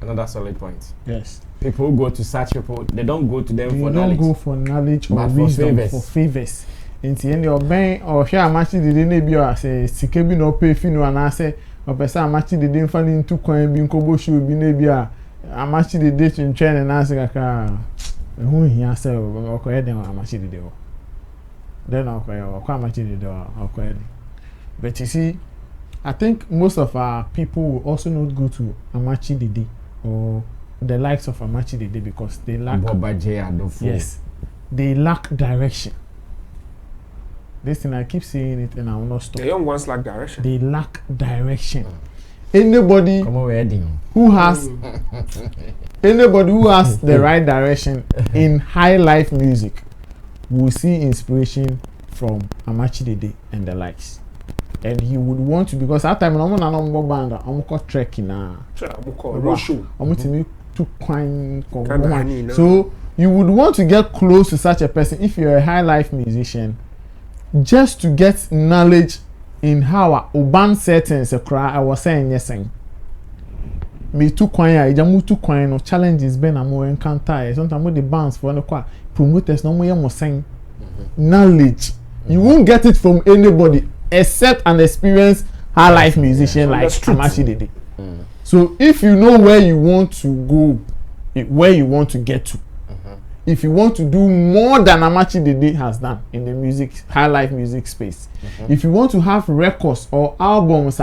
Another solid point. Yes. People go to such people, they don't go to them for knowledge. They don't go for knowledge or wisdom, for favors. Inti any obey or share amachi de ne bi o say sike bi no pay finu ana say opesa amachi de den fani ntu kwan bi nkobo show bi na bi a amachi de de twentwen na ase kaka ehu hia say okoye den amachi de o then okoye amachi de o okoye. But you see, I think most of our people will also not go to Amachi Dede or the likes of Amachi Dede because they lack. Yes, they lack direction. This thing I keep saying it and I will not stop. The young ones lack direction. They lack direction. Anybody who has the right direction in high life music will see inspiration from Amachi Dede and the likes. And he would want to, because that time I'm not band, I'm called trekking now. So you would want to get close to such a person if you're a high life musician, just to get knowledge in how a band settings a cry. I was saying yes, saying me too quiet. Jamu too quiet. No challenges been a more encounter. Sometimes with the bands for no promoters no more saying knowledge. You won't get it from anybody except an experienced high life musician like Amachi Dede. So if you know where you want to go, where you want to get to, if you want to do more than Amachi Dede has done in the music, high life music space, if you want to have records or albums,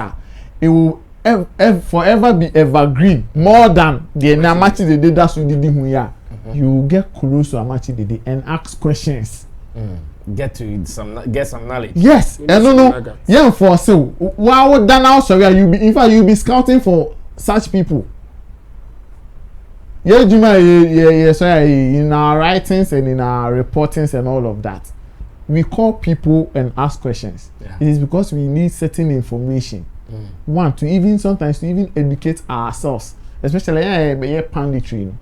it will forever be evergreen more than the Amachi Dede that's what did here. You will get close to Amachi Dede and ask questions. Get some knowledge. Yes, and no. Yeah, for so why would that now? So you be, in fact, you be scouting for such people. Yeah, so in our writings and in our reportings and all of that, we call people and ask questions. It is because we need certain information. One, to even sometimes to even educate ourselves, especially panditry.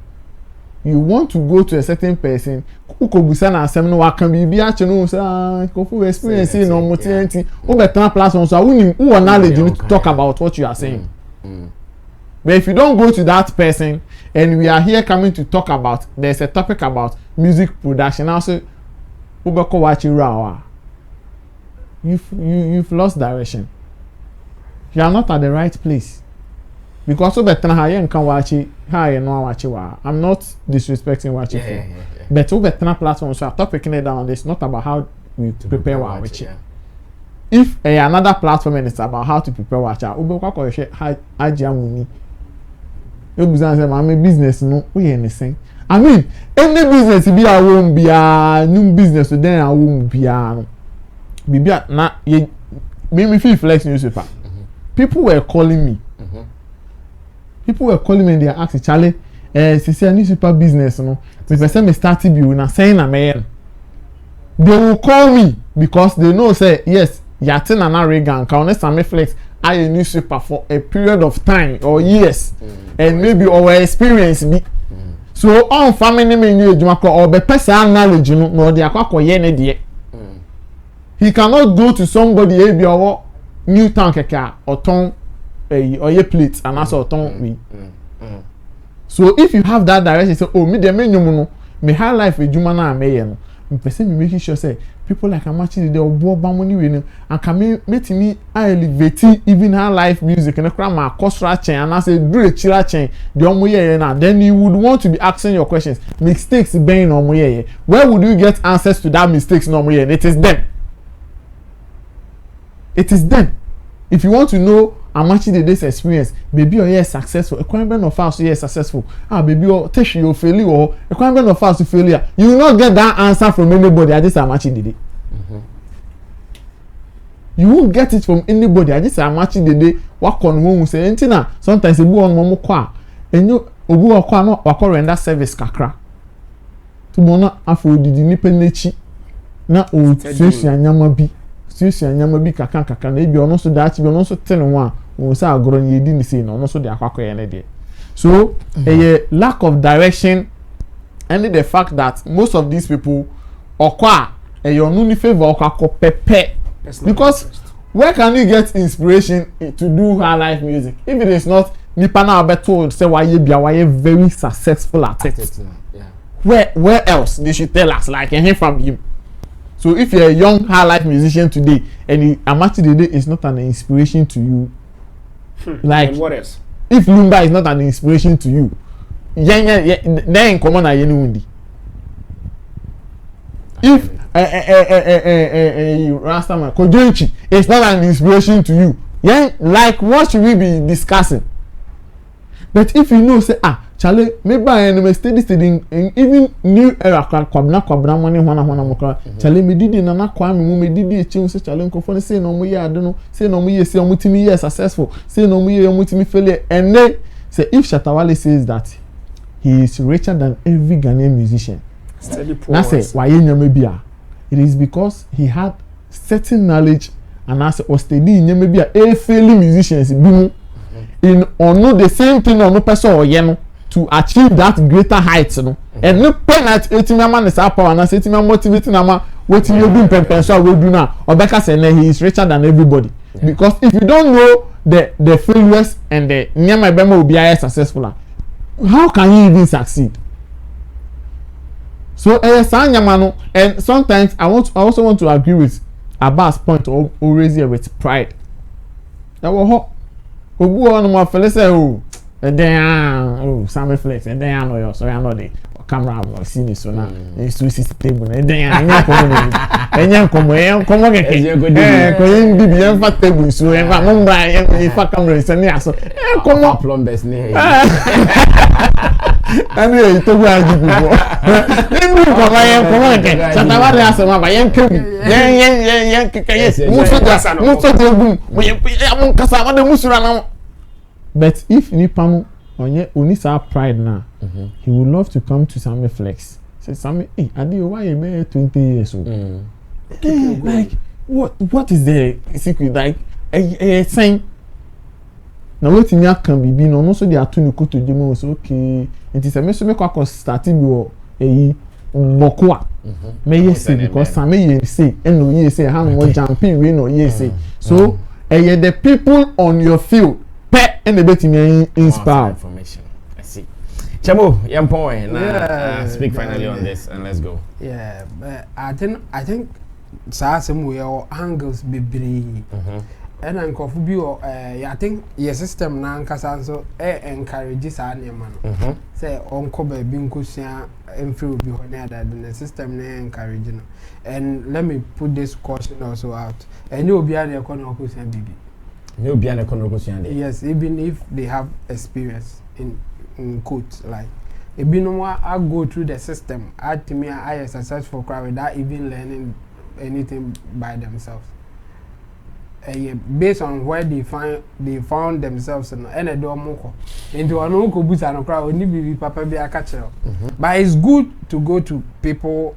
You want to go to a certain person who could be saying something what can be actually experience no motivation over platform, so who are knowledge you need to talk about what you are saying. But if you don't go to that person, and we are here coming to talk about, there's a topic about music production. Also, you've lost direction. You are not at the right place. Because I'm not disrespecting what you feel. But over the platform, so I'm picking it down. It's not about how we prepare our watch. If another platform and it's about how to prepare watch, Agya I'm a business, no, we anything. I mean, any business be I won't be a new business, so then I won't be a na made me feel flex newspaper. People were calling me. People were calling me and they are asking, Charlie, it's a newspaper business, no. If I say me started you na saying a man, they will call me because they know say yes, Yatin and Reagan can Sammy flex I a newspaper for a period of time or years, and maybe our experience be. So on family menu or the person knowledge no they are he cannot go to somebody maybe or new tank or ton or your plate and also ton. So if you have that direction, say oh me the menu no me high life with Jumana me person making sure say people like Amachi they will money winning and can make me elevate even her life music and my cultural chain and I say do a chiller chain the then you would want to be asking your questions. Mistakes being no more. Where would you get answers to that mistakes no more? It is them. It is them. If you want to know Amachi Dede's experience, baby or yes successful, a question of us yes successful. Baby or teach you failure or a question of us to failure. You will not get that answer from anybody. I just Amachi Dede. You won't get it from anybody. I just Amachi Dede. Work on one say anything. Sometimes you go on momo kwa, and you obu kwa no wako render service kakra. To mona afro didi ni penechi na o sesi anyama bi. Sesi anyama bi kaka na ebi ono so da achi bi ono so tene ho a o say agoro ni edi ni say na ono so de akwakọ ye ne de. So a lack of direction and the fact that most of these people okwa you no favor okwa pepe because where can you get inspiration to do her life music if it is not nipa na be told say why you very successful at it. Where else they should tell us like and hear from you. So if you're a young high life musician today and Amachi Dede is not an inspiration to you, like and what else? If Lumba is not an inspiration to you, then come on, if Rastaman Kojoichi is not an inspiration to you, like what should we be discussing? But if you know, say Charlie, maybe I am a steady even new era kwabna money wana Charlie me didi na kwa me didi echi say Charlie nkofo say no mo ye ade no say no mo ye say omutimi ye successful say no mo ye omutimi failure and then say if Shatawale says that he is richer than every Ghanaian musician. Steady poor. Na say why nyama bia it is because he had certain knowledge and as or steady in maybe a failing musicians in no the same thing on no person or yeno to achieve that greater heights, you know. And no pen at 18 man is up and as 18 man motivating ama waiting you doing pension will do now. Or Becca said he is richer than everybody. Because if you don't know the failures and the near my bema will be successful, how can you even succeed? So and sometimes I also want to agree with Abbas' point always here with pride. That was hot. Obu on my fellow say and then Sammy Flex and then I know you so I know the camera I've seen it so now it's to see table and then I come fat table so and if I camera so come up plumbers near anyway to go and give people then come again so that was my ba yen kebi yen but if Nipam only saw pride now, he would love to come to Sammy Flex. Say Sammy, hey, Adi, why you been 20 years old? Hey, like what is the secret? Like saying now what in can be no also they are to go to Jimo was okay. It is a mess make us starting your Mokwa. May you say because Sammy you say and no you say how much jumping we know you say. So the people on your field and the betting inspire information. I see. Chamo, young point. Speak finally on this and let's go. Yeah, but I think some way or angles be brave. And I'm confused. I think your system now can so encourages an man. Say uncle being cushion and free be that the system encouraging. And let me put this caution also out. And you'll be an economic cushion baby. Yes, even if they have experience in quotes, like if you know what I go through the system, to me I am successful crowd without even learning anything by themselves. Based on where they found themselves and a door into an uncle boots and a crowd only be papa be a catcher. But it's good to go to people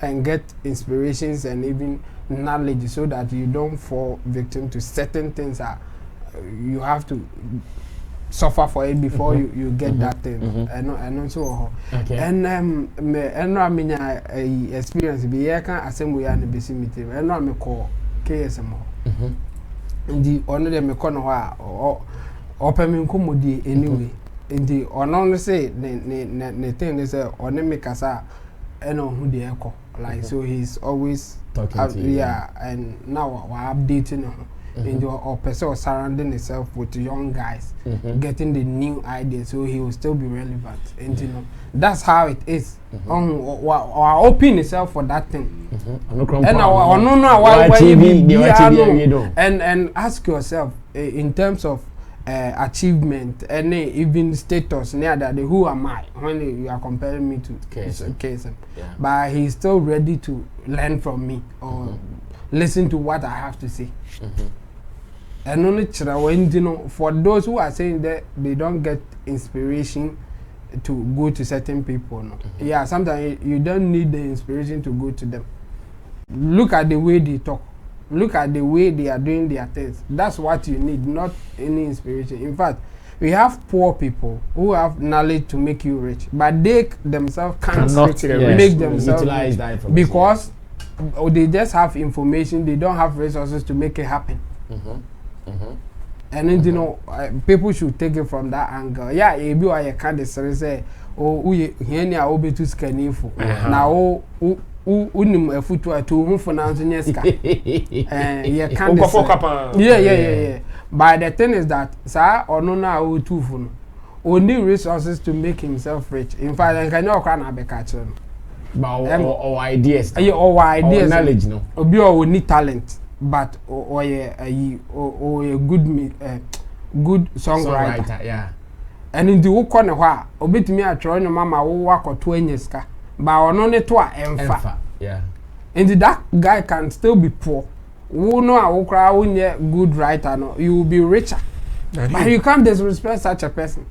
and get inspirations and even knowledge so that you don't fall victim to certain things that you have to suffer for it before you get that thing. And also and I mean experience be here can assembly and be meeting and I call KSM in the honor them or open me commodity anyway in the honor say the thing is on make us and who the echo like so he's always talking to you. Yeah, and now we're updating him into or person surrounding himself with young guys getting the new ideas so he will still be relevant and you know that's how it is or open itself for that thing and and ask yourself in terms of achievement and even status near that who am I when you are comparing me to KSM but he's still ready to learn from me or listen to what I have to say and only when you know for those who are saying that they don't get inspiration to go to certain people no yeah sometimes you don't need the inspiration to go to them. Look at the way they talk. Look at the way they are doing their things. That's what you need, not any inspiration. In fact, we have poor people who have knowledge to make you rich, but they themselves can't make themselves rich because they just have information. They don't have resources to make it happen. And then, you know, people should take it from that angle. Yeah, if you are a candidate, say, oh, we here are obe to scan info. Now, unim a foot to whom for now yeah can't yeah. But the thing is that sir or no now too fun only resources to make himself rich. In fact, I cannot be catching. But ideas, knowledge, no. Obi or need talent, but or a good songwriter. Yeah. And in the corner where obit me a try no mama who work or 20 years. But on only to emfa. Yeah. And that guy can still be poor. Who know how cry when you good writer no, you will be richer. But you can't disrespect such a person.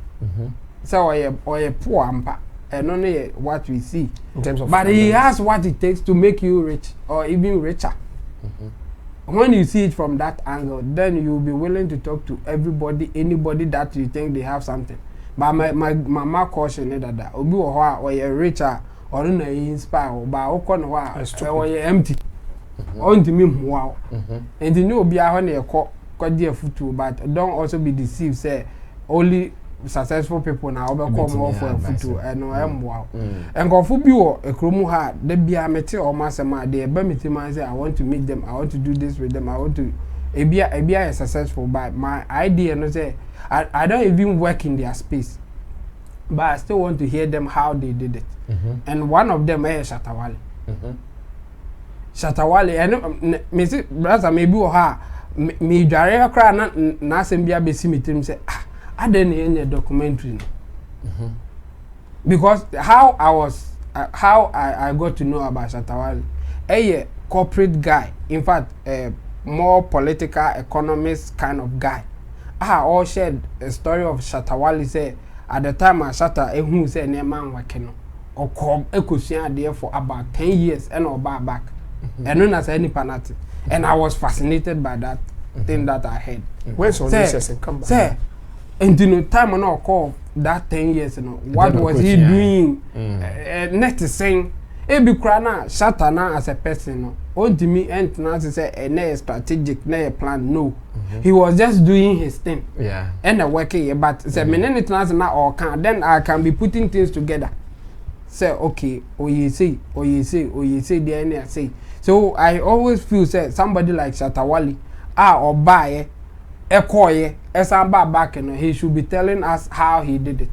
So or a poor ampa. and only what we see. In terms of but he has what it takes to make you rich or even richer. When you see it from that angle, then you'll be willing to talk to everybody, anybody that you think they have something. But my caution is that obi or you're richer or you inspire but or you're empty. On to me wow. And you know be a honey a foot, but don't also be deceived. Say only successful people now come off for a foot and wow. And go for you a chromo hard, they be a meteor or massama, they be say I want to meet them, I want to do this with them, I want to be a successful. But my idea no say I don't even work in their space, but I still want to hear them how they did it. And one of them is Shatawale. Shatawale, and me see brother maybe or her me dware kra na asem bia be si metem say I didn't in a documentary. Because how I got to know about Shatawale, a corporate guy, in fact, a more political economist kind of guy. I all shared a story of Shatawale. Say at the time I Shatta who said near man working or come ecosia there for about 10 years and or back. And known as any penalty. And I was fascinated by that thing that I heard. Where's on this and come back? Say, and you know, time on our call that 10 years, you know, what was he doing? Next saying, be crana, Shatana as a person, no. On to me, and now to say, a strategic, a plan, no. He was just doing his thing. Yeah. And a working, but say, minute now or can, then I can be putting things together. Say, okay, or you say, the say. So I always feel say somebody like Shatawale, or buy a koye, back, and he should be telling us how he did it.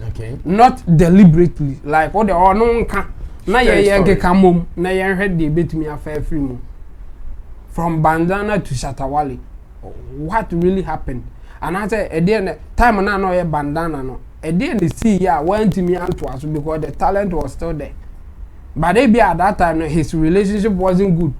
Okay. Not deliberately, like what the no can. Na ye come home, na ye heard the bit me a fair free mo. From Bandana to Shatawale, what really happened? And I said, at the end, time I know a bandana no. At the end, the sea went to me and to us because the talent was still there. But maybe at that time, his relationship wasn't good.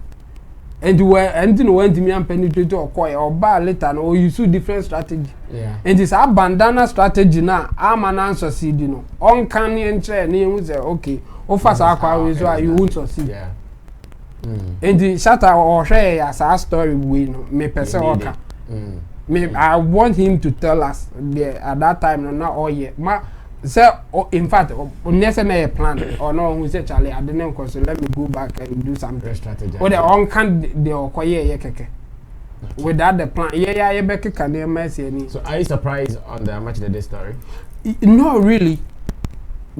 And you were anything went to me and penetrate or coy or bar later, or you see different strategy. Yeah. And this our bandana strategy now, I'm an answer succeed, you know. On can you enter and you say, okay, offer so you won't succeed. Yeah. And the shatter or share as our story, we know, me person. I want him to tell us at that time, not all yet. So, in fact, necessary plan or no, we say Charlie, I didn't cause let me go back and do something. Strategy. Or the on can the okoye keke. Without the plan, yeah, Rebecca can they mercy any. So, are you surprised on the much of this story? No, really,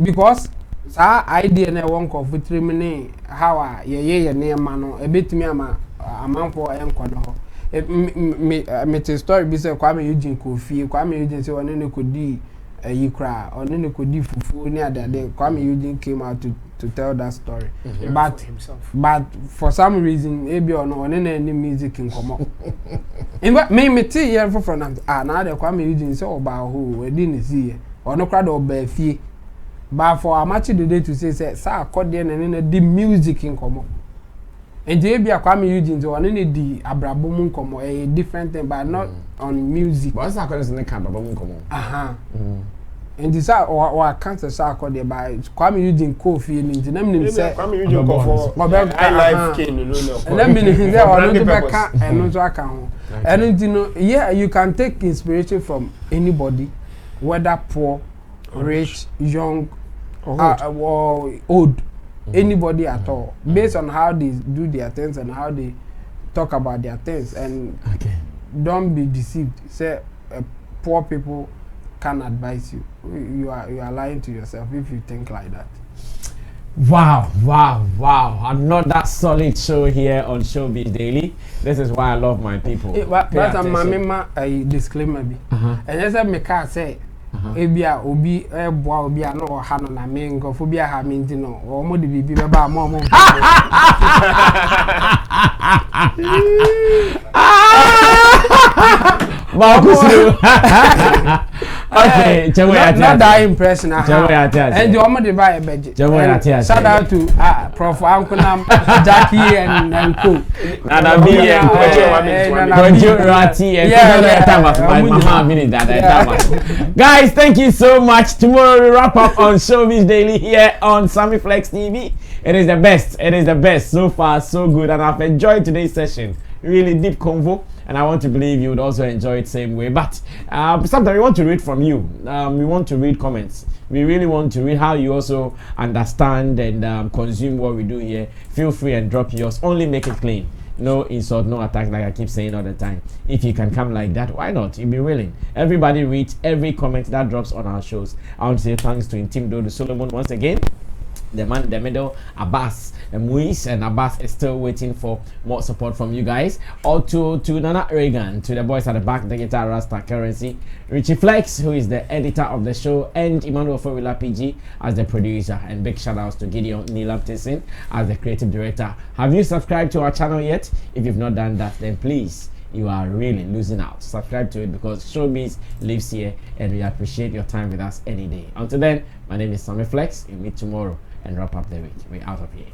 because our idea na one of 3 minutes how near mano a bit me a man for enquano. Me story be say Kwame Eugene Kofi, Kwame Eugene say one could do. You cry or no could do fufu near that day. Kwame Eugene came out to tell that story. But for some reason, maybe or no, any music can come up. In fact, me tell you for now the Kwame Eugene say about who we didn't see or no crowd or be fee. But for a match today to say Sarkodie and then the music can come up. And they be a Kwame Eugene or any the Abrabomun come a different thing, but not on music. What's that called in the camp? And this or I can't say Sarkodie by Kwame Eugene Kofi and the name say Kwame Eugene Kofi I life king and then meaning there or not back and no account. And you know, yeah, you can take inspiration from anybody, whether poor, rich, young, or old. Anybody at all, based on how they do their things and how they talk about their things, and don't be deceived. Say poor people can advise you. You are lying to yourself if you think like that. Wow! Another solid show here on Showbiz Daily. This is why I love my people. But a disclaimer be, and as I make her say. Ebia obi eboa obi a no ha no na me ngofo bia ha me nti no o mo de bibi be ba mo Okay, not that impression. And the woman they buy a budget. Shout out to Prof. Uncle Jackie and Co. Nana B and Kojo Rati and guys, thank you so much. Tomorrow we wrap up on Showbiz Daily here on Sammy Flex TV. It is the best. It is the best. So far, so good. And I've enjoyed today's session. Really deep convo. And I want to believe you would also enjoy it same way. But sometimes we want to read from you. We want to read comments. We really want to read how you also understand and consume what we do here. Feel free and drop yours. Only make it clean. No insult, no attack, like I keep saying all the time. If you can come like that, why not? You'll be willing. Everybody reads every comment that drops on our shows. I want to say thanks to Intim Dodo Solomon once again. The man in the middle, Abbas, Muis, and Abbas is still waiting for more support from you guys. Also to Nana Reagan, to the boys at the back, the guitar Rasta Currency, Richie Flex, who is the editor of the show, and Emmanuel Fowila PG as the producer. And big shout outs to Gideon Nilamtison as the creative director. Have you subscribed to our channel yet? If you've not done that, then please, you are really losing out. Subscribe to it because Showbiz lives here and we appreciate your time with us any day. Until then, my name is Sammy Flex. We'll meet tomorrow and wrap up the week. We're out of here.